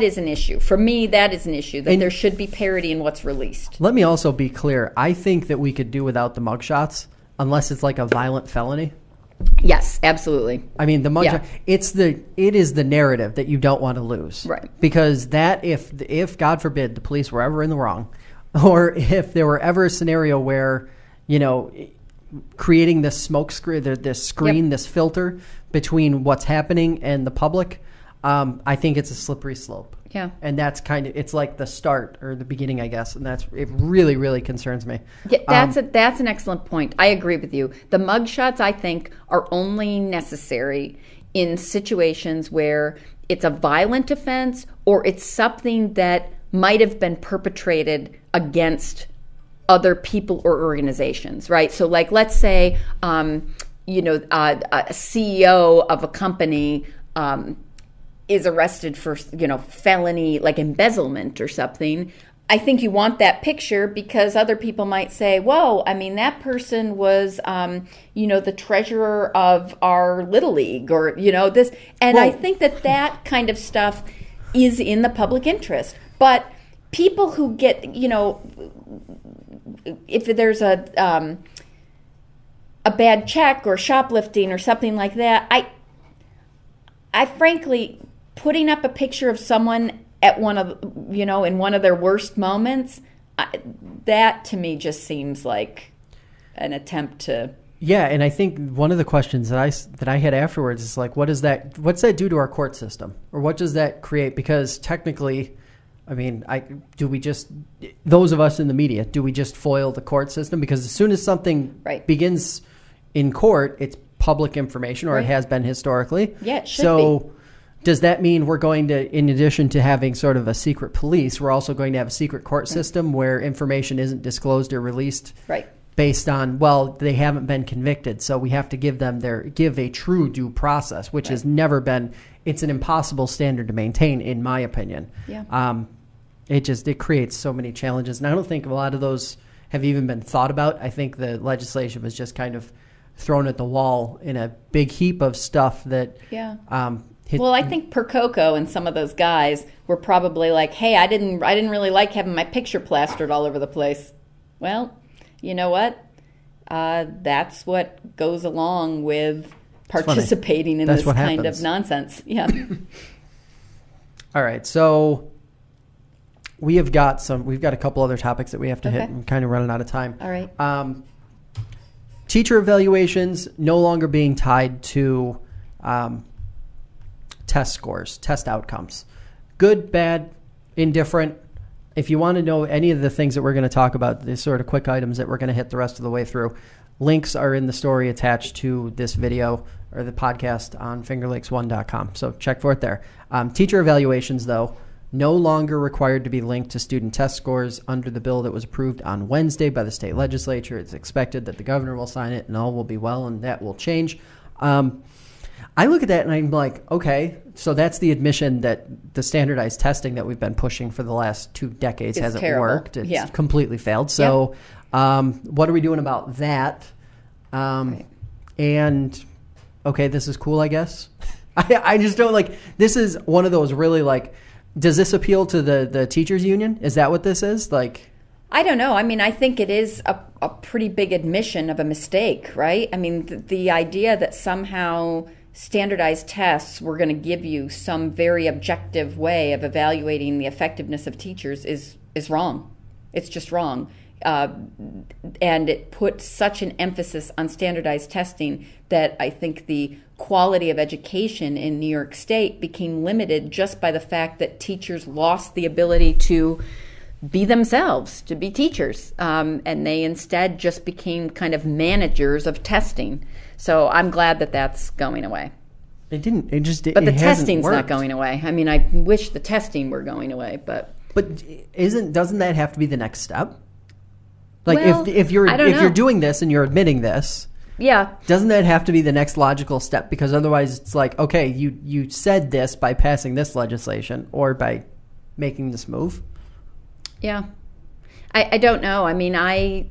is an issue. For me, that is an issue, that there should be parity in what's released. Let me also be clear. I think that we could do without the mugshots unless it's like a violent felony. Yes, absolutely. I mean, the mugshot, it is the narrative that you don't want to lose. Right. Because that if God forbid the police were ever in the wrong, or if there were ever a scenario where, creating this smoke screen, this filter between what's happening and the public, I think it's a slippery slope. Yeah. And that's it's like the start or the beginning, I guess. And it really, really concerns me. Yeah, that's an excellent point. I agree with you. The mugshots, I think, are only necessary in situations where it's a violent offense or it's something that might have been perpetrated against other people or organizations, right? So like, let's say, a CEO of a company is arrested for, felony, like embezzlement or something. I think you want that picture because other people might say, whoa, I mean, that person was, the treasurer of our Little League or, this. And I think that kind of stuff is in the public interest. But people who get, if there's a bad check or shoplifting or something like that, I frankly, putting up a picture of someone at one of, in one of their worst moments, that to me just seems like an attempt to. Yeah, and I think one of the questions that I had afterwards is like, what's that do to our court system, or what does that create? Because technically, I mean, those of us in the media, do we just foil the court system? Because as soon as something begins in court, it's public information, or it has been historically. Yeah, it should be. Does that mean we're going to, in addition to having sort of a secret police, we're also going to have a secret court system where information isn't disclosed or released based on, they haven't been convicted, so we have to give a true due process, which has never been, it's an impossible standard to maintain, in my opinion. Yeah. It creates so many challenges. And I don't think a lot of those have even been thought about. I think the legislation was just kind of thrown at the wall in a big heap of stuff that well, I think Percoco and some of those guys were probably like, hey, I didn't really like having my picture plastered all over the place. Well, you know what? That's what goes along with participating in this kind of nonsense. Yeah. All right. So we've got a couple other topics that we have to hit. I'm kind of running out of time. All right. Teacher evaluations no longer being tied to test scores, test outcomes. Good, bad, indifferent. If you want to know any of the things that we're going to talk about, the sort of quick items that we're going to hit the rest of the way through, links are in the story attached to this video or the podcast on fingerlakes1.com. So check for it there. Teacher evaluations, though, no longer required to be linked to student test scores under the bill that was approved on Wednesday by the state legislature. It's expected that the governor will sign it and all will be well, and that will change. I look at that and I'm like, okay, so that's the admission that the standardized testing that we've been pushing for the last 2 decades hasn't worked. It's completely failed. So what are we doing about that? And, okay, this is cool, I guess. I just don't this is one of those really does this appeal to the teachers union? Is that what this is? I don't know. I mean, I think it is a pretty big admission of a mistake, right? I mean, the idea that somehow standardized tests were going to give you some very objective way of evaluating the effectiveness of teachers is wrong. It's just wrong. And it put such an emphasis on standardized testing that I think the quality of education in New York State became limited just by the fact that teachers lost the ability to be themselves, to be teachers. And they instead just became kind of managers of testing. So I'm glad that that's going away. But the testing's not going away. I mean, I wish the testing were going away, but doesn't that have to be the next step? If you're doing this and you're admitting this, doesn't that have to be the next logical step? Because otherwise it's okay, you said this by passing this legislation or by making this move. Yeah. I don't know. I mean, I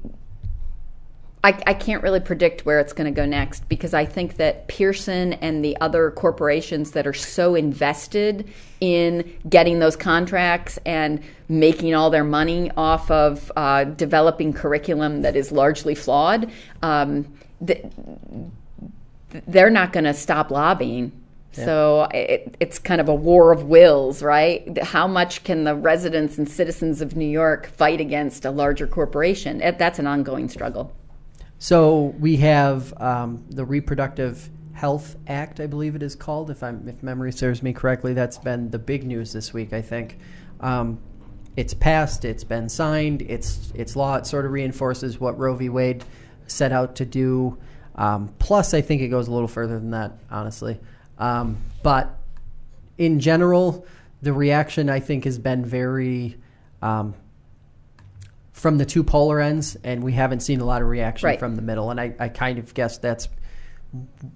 can't really predict where it's going to go next, because I think that Pearson and the other corporations that are so invested in getting those contracts and making all their money off of developing curriculum that is largely flawed, they're not going to stop lobbying. Yeah. So it's kind of a war of wills, right? How much can the residents and citizens of New York fight against a larger corporation? That's an ongoing struggle. So we have the Reproductive Health Act, I believe it is called, if memory serves me correctly. That's been the big news this week, I think. It's passed. It's been signed. It's law. It sort of reinforces what Roe v. Wade set out to do. Plus, I think it goes a little further than that, honestly. But in general, the reaction, I think, has been very from the two polar ends, and we haven't seen a lot of reaction from the middle. And I kind of guess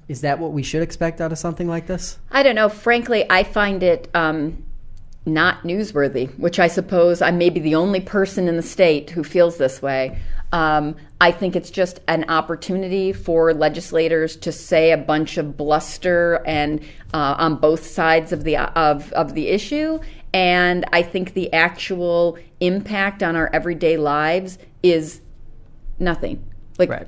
is that what we should expect out of something like this? I don't know. Frankly, I find it not newsworthy, which I suppose I may be the only person in the state who feels this way. I think it's just an opportunity for legislators to say a bunch of bluster and on both sides of the issue. And I think the actual impact on our everyday lives is nothing.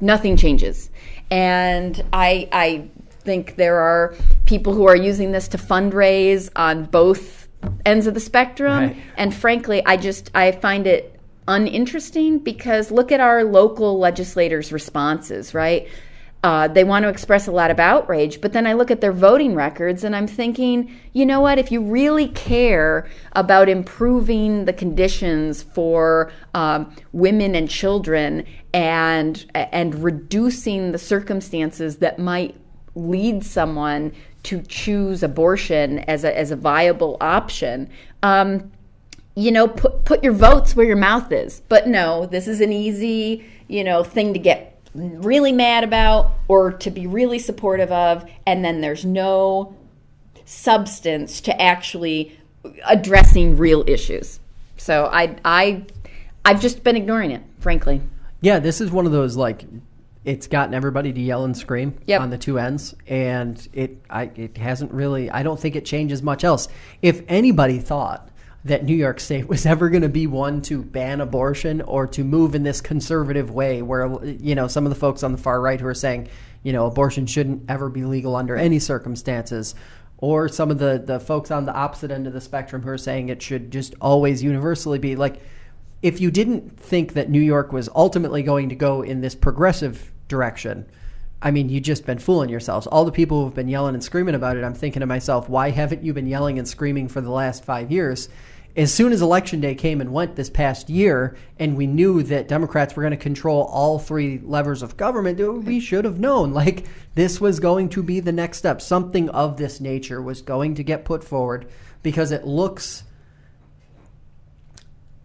Nothing changes. And I think there are people who are using this to fundraise on both ends of the spectrum. Right. And frankly, I find it uninteresting, because look at our local legislators' responses, right? They want to express a lot of outrage, but then I look at their voting records and I'm thinking, you know what, if you really care about improving the conditions for women and children and reducing the circumstances that might lead someone to choose abortion as a viable option, put your votes where your mouth is. But no, this is an easy, thing to get really mad about or to be really supportive of, and then there's no substance to actually addressing real issues. So I've just been ignoring it, frankly. Yeah, this is one of those, like, it's gotten everybody to yell and scream on the two ends, and it hasn't really, I don't think it changes much else. If anybody thought that New York State was ever going to be one to ban abortion or to move in this conservative way where, some of the folks on the far right who are saying, abortion shouldn't ever be legal under any circumstances, or some of the folks on the opposite end of the spectrum who are saying it should just always universally be, like, if you didn't think that New York was ultimately going to go in this progressive direction, I mean, you've just been fooling yourselves. All the people who've been yelling and screaming about it, I'm thinking to myself, why haven't you been yelling and screaming for the last 5 years? As soon as Election Day came and went this past year, and we knew that Democrats were going to control all three levers of government, we should have known, like, this was going to be the next step. Something of this nature was going to get put forward, because it looks...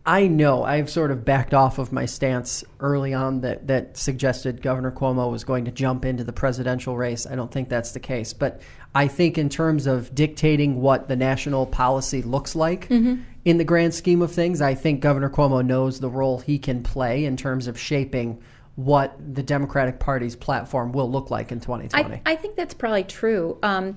I know I've sort of backed off of my stance early on that suggested Governor Cuomo was going to jump into the presidential race. I don't think that's the case. But I think in terms of dictating what the national policy looks like in the grand scheme of things, I think Governor Cuomo knows the role he can play in terms of shaping what the Democratic Party's platform will look like in 2020. I think that's probably true. I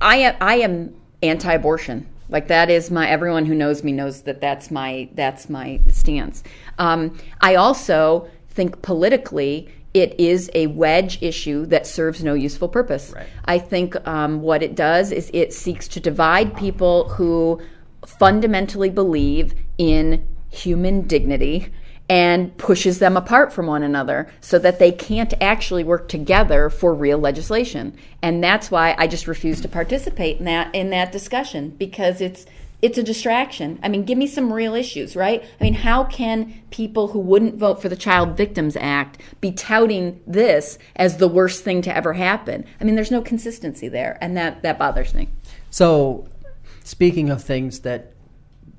am anti-abortion. Like, that is everyone who knows me knows that's my stance. I also think politically it is a wedge issue that serves no useful purpose. Right. I think what it does is it seeks to divide people who fundamentally believe in human dignity and pushes them apart from one another so that they can't actually work together for real legislation. And that's why I just refuse to participate in that discussion, because it's a distraction. I mean, give me some real issues, right? I mean, how can people who wouldn't vote for the Child Victims Act be touting this as the worst thing to ever happen? I mean, there's no consistency there, and that bothers me. So, speaking of things that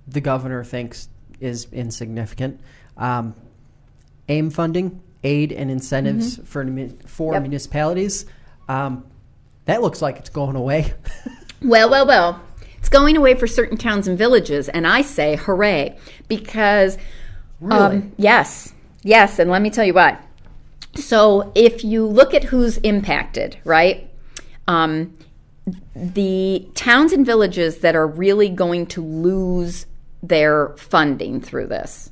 the governor thinks is insignificant, AIM funding, aid and incentives for municipalities, that looks like it's going away. Well. It's going away for certain towns and villages, and I say hooray, because really? Yes, and let me tell you why. So if you look at who's impacted, right, the towns and villages that are really going to lose their funding through this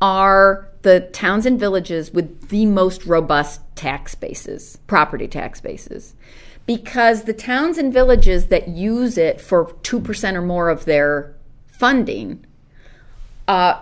are the towns and villages with the most robust tax bases, property tax bases. Because the towns and villages that use it for 2% or more of their funding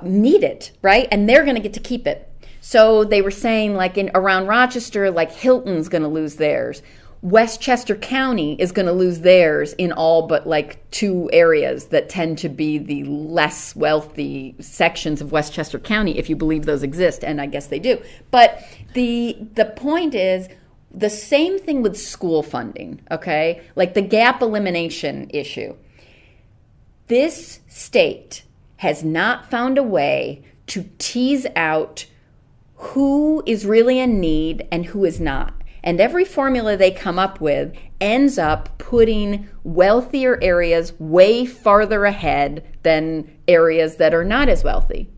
need it, right? And they're going to get to keep it. So they were saying, like, around Rochester, like, Hilton's going to lose theirs. Westchester County is going to lose theirs in all but like 2 areas that tend to be the less wealthy sections of Westchester County, if you believe those exist, and I guess they do. But the point is, the same thing with school funding, okay? Like the gap elimination issue. This state has not found a way to tease out who is really in need and who is not. And every formula they come up with ends up putting wealthier areas way farther ahead than areas that are not as wealthy.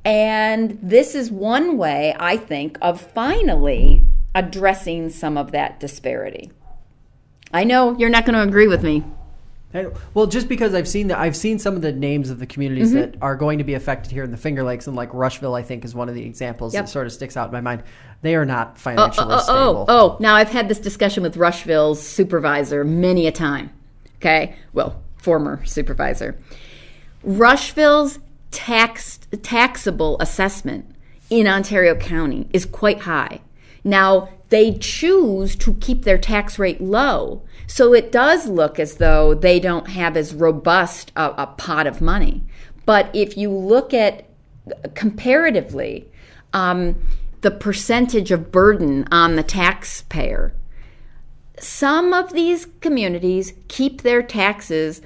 And this is one way, I think, of finally addressing some of that disparity. I know you're not going to agree with me. Well, just because I've seen some of the names of the communities that are going to be affected here in the Finger Lakes, and like Rushville, I think, is one of the examples that sort of sticks out in my mind. They are not financially stable. Now I've had this discussion with Rushville's supervisor many a time. Okay, well, former supervisor. Rushville's taxable assessment in Ontario County is quite high. Now, they choose to keep their tax rate low, so it does look as though they don't have as robust a pot of money. But if you look at comparatively the percentage of burden on the taxpayer, some of these communities keep their taxes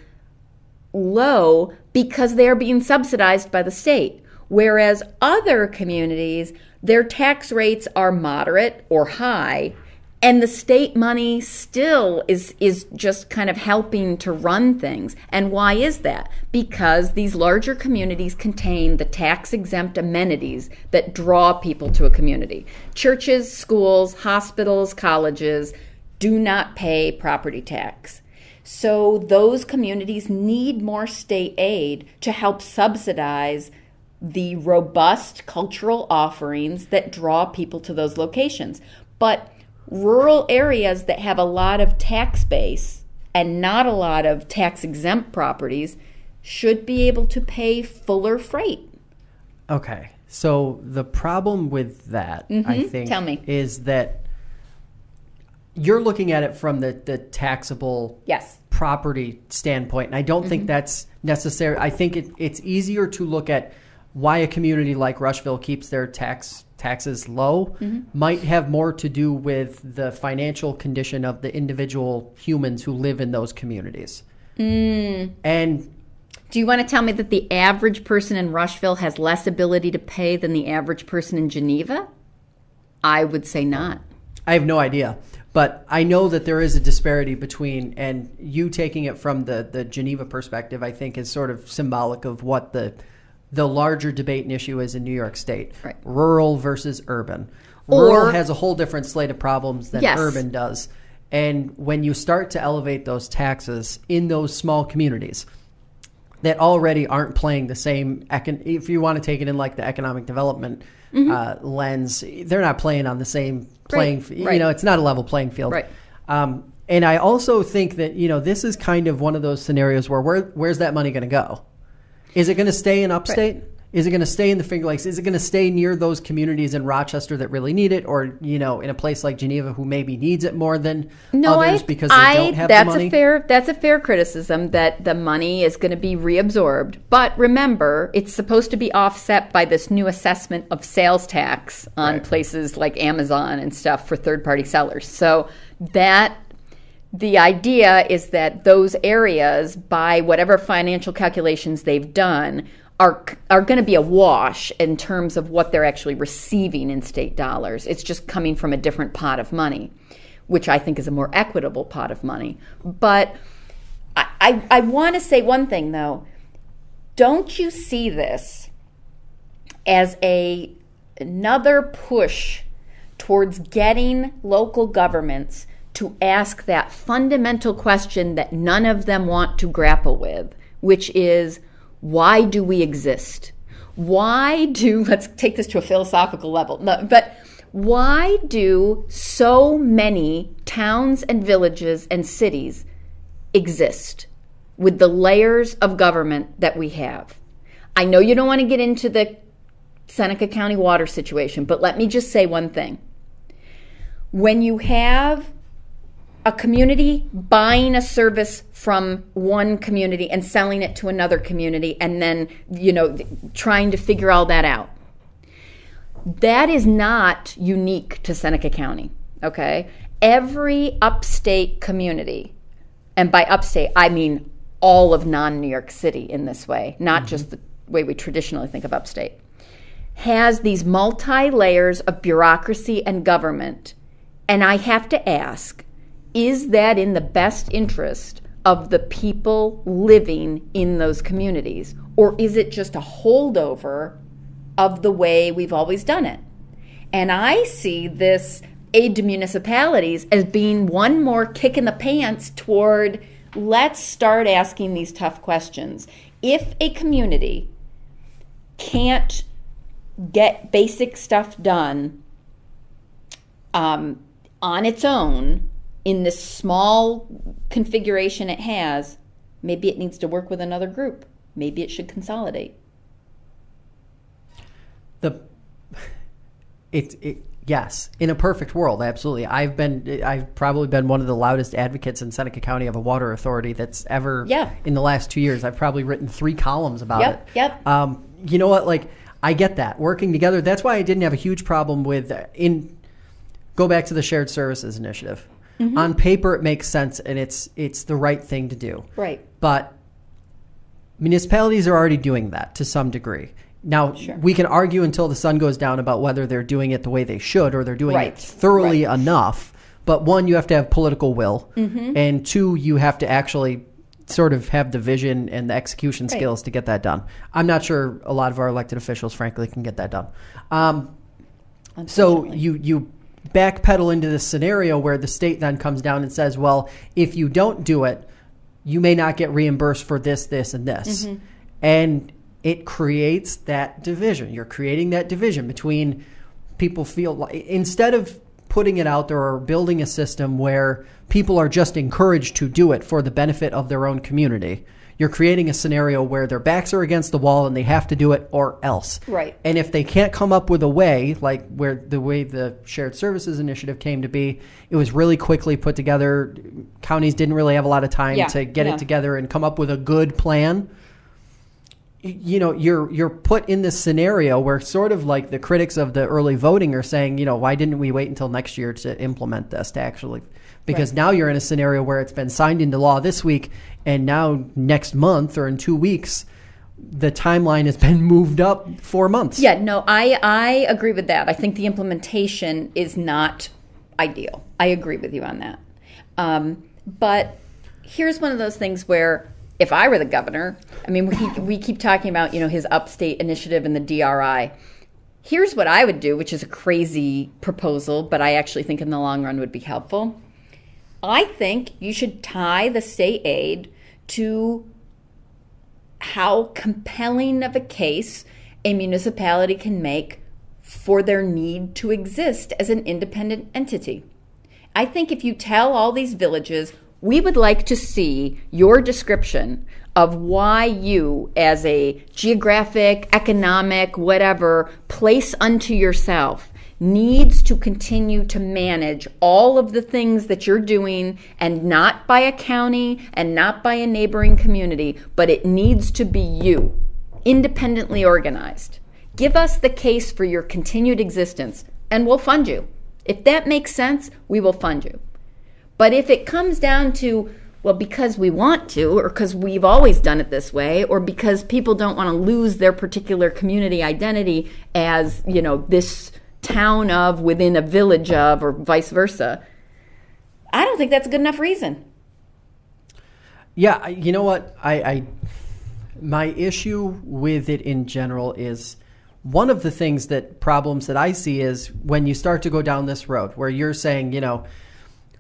low because they're being subsidized by the state, whereas other communities, their tax rates are moderate or high, And the state money still is just kind of helping to run things. And why is that? Because these larger communities contain the tax-exempt amenities that draw people to a community. Churches, schools, hospitals, colleges do not pay property tax. So those communities need more state aid to help subsidize the robust cultural offerings that draw people to those locations. But rural areas that have a lot of tax base and not a lot of tax-exempt properties should be able to pay fuller freight. Okay. So the problem with that, I think, Tell me. is that you're looking at it from the taxable property standpoint. And I don't think that's necessary. I think it's easier to look at why a community like Rushville keeps their taxes low. Might have more to do with the financial condition of the individual humans who live in those communities. And do you want to tell me that the average person in Rushville has less ability to pay than the average person in Geneva? I would say not. I have no idea. But I know that there is a disparity between, and you taking it from the Geneva perspective, I think is sort of symbolic of what the larger debate and issue is in New York State. Right. Rural versus urban. Rural has a whole different slate of problems than urban does. And when you start to elevate those taxes in those small communities that already aren't playing the same, if you want to take it in like the economic development lens, they're not playing on the same playing, it's not a level playing field. Right. And I also think that, this is kind of one of those scenarios where's that money going to go? Is it going to stay in upstate? Right. Is it going to stay in the Finger Lakes? Is it going to stay near those communities in Rochester that really need it? Or, in a place like Geneva who maybe needs it more than others because they don't have the money? That's a fair criticism that the money is going to be reabsorbed. But remember, it's supposed to be offset by this new assessment of sales tax on places like Amazon and stuff for third-party sellers. So the idea is that those areas, by whatever financial calculations they've done, are going to be a wash in terms of what they're actually receiving in state dollars. It's just coming from a different pot of money, which I think is a more equitable pot of money. But I want to say one thing, though. Don't you see this as another push towards getting local governments to ask that fundamental question that none of them want to grapple with, which is, why do we exist? Let's take this to a philosophical level, but why do so many towns and villages and cities exist with the layers of government that we have? I know you don't want to get into the Seneca County water situation, but let me just say one thing. When you have a community buying a service from one community and selling it to another community and then, trying to figure all that out. That is not unique to Seneca County, okay? Every upstate community, and by upstate, I mean all of non-New York City in this way, not just the way we traditionally think of upstate, has these multi-layers of bureaucracy and government. And I have to ask, is that in the best interest of the people living in those communities? Or is it just a holdover of the way we've always done it? And I see this aid to municipalities as being one more kick in the pants toward, let's start asking these tough questions. If a community can't get basic stuff done on its own, in this small configuration it has, maybe it needs to work with another group. Maybe it should consolidate. Yes, in a perfect world, absolutely. I've probably been one of the loudest advocates in Seneca County of a water authority that's ever in the last 2 years. I've probably written 3 columns about it. Yep. You know what? I get that working together. That's why I didn't have a huge problem with go back to the shared services initiative. Mm-hmm. On paper, it makes sense, and it's the right thing to do. Right. But municipalities are already doing that to some degree. Now, we can argue until the sun goes down about whether they're doing it the way they should or they're doing it thoroughly enough. But one, you have to have political will. And two, you have to actually sort of have the vision and the execution skills to get that done. I'm not sure a lot of our elected officials, frankly, can get that done. So you backpedal into this scenario where the state then comes down and says, well, if you don't do it, you may not get reimbursed for this, this, and this. And it creates that division. You're creating that division between people feel like, instead of putting it out there or building a system where people are just encouraged to do it for the benefit of their own community, you're creating a scenario where their backs are against the wall and they have to do it or else. Right. And if they can't come up with a way, like where the way the Shared Services Initiative came to be, it was really quickly put together. Counties didn't really have a lot of time to get it together and come up with a good plan. You know, you're put in this scenario where sort of like the critics of the early voting are saying, you know, why didn't we wait until next year to implement this to actually, because now you're in a scenario where it's been signed into law this week, and now next month or in 2 weeks, the timeline has been moved up 4 months. Yeah, no, I agree with that. I think the implementation is not ideal. I agree with you on that. But here's one of those things where if I were the governor, I mean, we keep talking about, you know, his upstate initiative and the DRI. Here's what I would do, which is a crazy proposal, but I actually think in the long run would be helpful. I think you should tie the state aid to how compelling of a case a municipality can make for their need to exist as an independent entity. I think if you tell all these villages, we would like to see your description of why you, as a geographic, economic, whatever, place unto yourself, needs to continue to manage all of the things that you're doing, and not by a county and not by a neighboring community, but it needs to be you, independently organized. Give us the case for your continued existence, and we'll fund you. If that makes sense, we will fund you. But if it comes down to, well, because we want to, or because we've always done it this way, or because people don't want to lose their particular community identity as, you know, this town of, within a village of, or vice versa, I don't think that's a good enough reason. Yeah, you know what? My issue with it in general is one of the problems that I see is when you start to go down this road where you're saying, you know,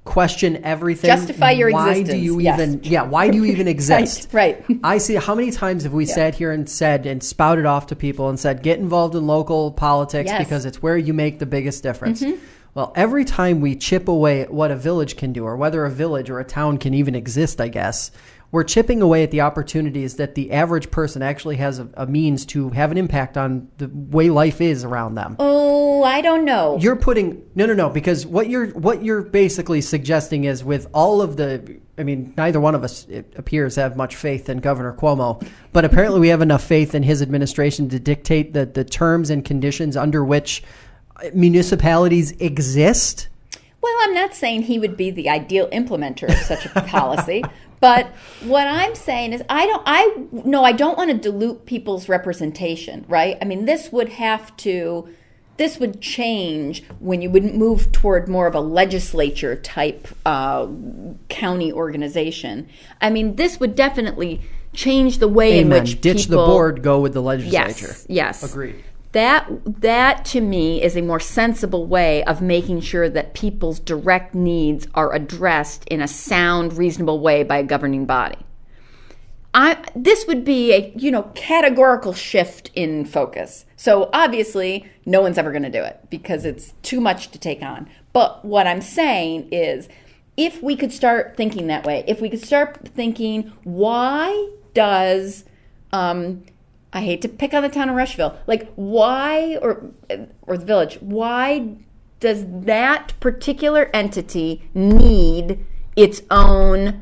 question everything. Justify your existence. Why do you even exist? Right. I see how many times have we sat here and said and spouted off to people and said, get involved in local politics because it's where you make the biggest difference. Well, every time we chip away at what a village can do, or whether a village or a town can even exist, I guess, we're chipping away at the opportunities that the average person actually has a means to have an impact on the way life is around them. Oh, I don't know. You're putting no, because what you're basically suggesting is, with all of the, I mean, neither one of us, it appears, have much faith in Governor Cuomo, but apparently we have enough faith in his administration to dictate the terms and conditions under which municipalities exist. Well, I'm not saying he would be the ideal implementer of such a policy. But what I'm saying is I don't want to dilute people's representation, right? I mean, this would change when you would move toward more of a legislature type county organization. I mean, this would definitely change the way in which ditch the board, go with the legislature. Yes. Agreed. That to me is a more sensible way of making sure that people's direct needs are addressed in a sound, reasonable way by a governing body. This would be a categorical shift in focus. So obviously, no one's ever going to do it because it's too much to take on. But what I'm saying is, if we could start thinking that way, if we could start thinking, why does I hate to pick on the town of Rushville. Like, why, or the village, why does that particular entity need its own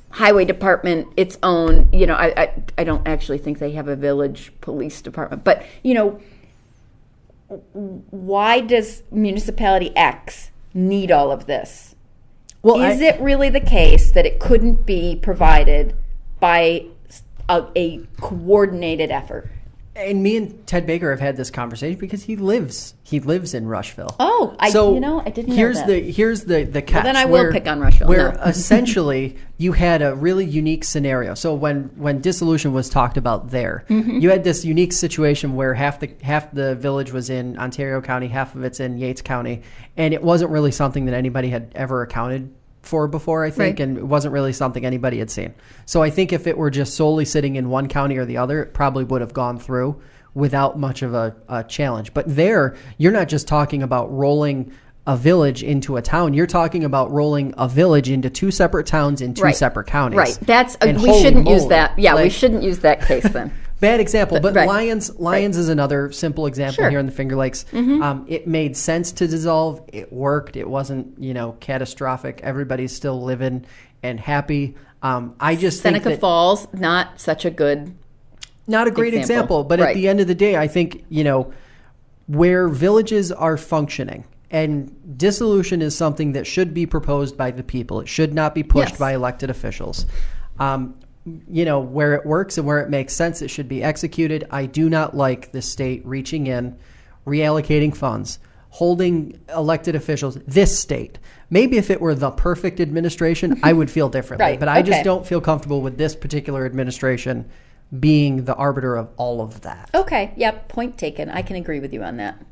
highway department, its own, I don't actually think they have a village police department, but, why does municipality X need all of this? Well, is it really the case that it couldn't be provided by a coordinated effort? And me and Ted Baker have had this conversation because he lives in Rushville. Oh, I didn't know that. Here's the catch. Well, then I will pick on Rushville. Where essentially you had a really unique scenario. So when dissolution was talked about there, you had this unique situation where half the village was in Ontario County, half of it's in Yates County, and it wasn't really something that anybody had ever accounted for before, I think, and it wasn't really something anybody had seen. So I think if it were just solely sitting in one county or the other, it probably would have gone through without much of a challenge. But there, you're not just talking about rolling a village into a town. You're talking about rolling a village into two separate towns in two separate counties. Right. We shouldn't use that. Yeah, we shouldn't use that case then. Bad example, but Lyons is another simple example here in the Finger Lakes. It made sense to dissolve. It worked. It wasn't, catastrophic. Everybody's still living and happy. I just think Seneca Falls, not such a good, not a great example. But at the end of the day, I think where villages are functioning, and dissolution is something that should be proposed by the people. It should not be pushed by elected officials. Where it works and where it makes sense, it should be executed. I do not like the state reaching in, reallocating funds, holding elected officials, this state. Maybe if it were the perfect administration, I would feel differently. But I just don't feel comfortable with this particular administration being the arbiter of all of that. Okay. Yep. Point taken. I can agree with you on that.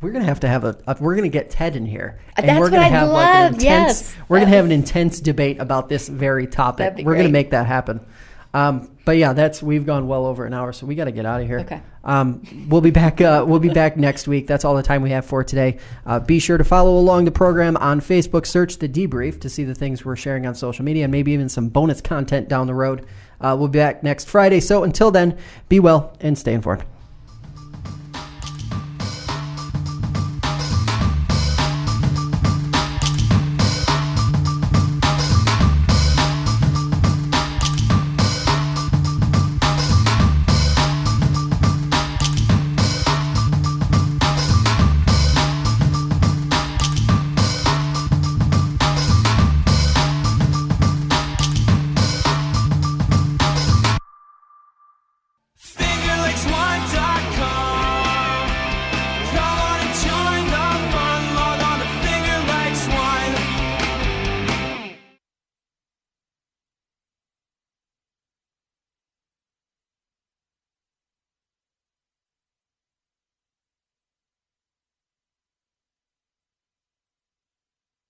We're going to have we're going to get Ted in here. And that's we're going to have love. We're going to have an intense debate about this very topic. We're going to make that happen. But yeah, we've gone well over an hour, so we got to get out of here. Okay. We'll be back next week. That's all the time we have for today. Be sure to follow along the program on Facebook. Search The Debrief to see the things we're sharing on social media and maybe even some bonus content down the road. We'll be back next Friday. So until then, be well and stay informed.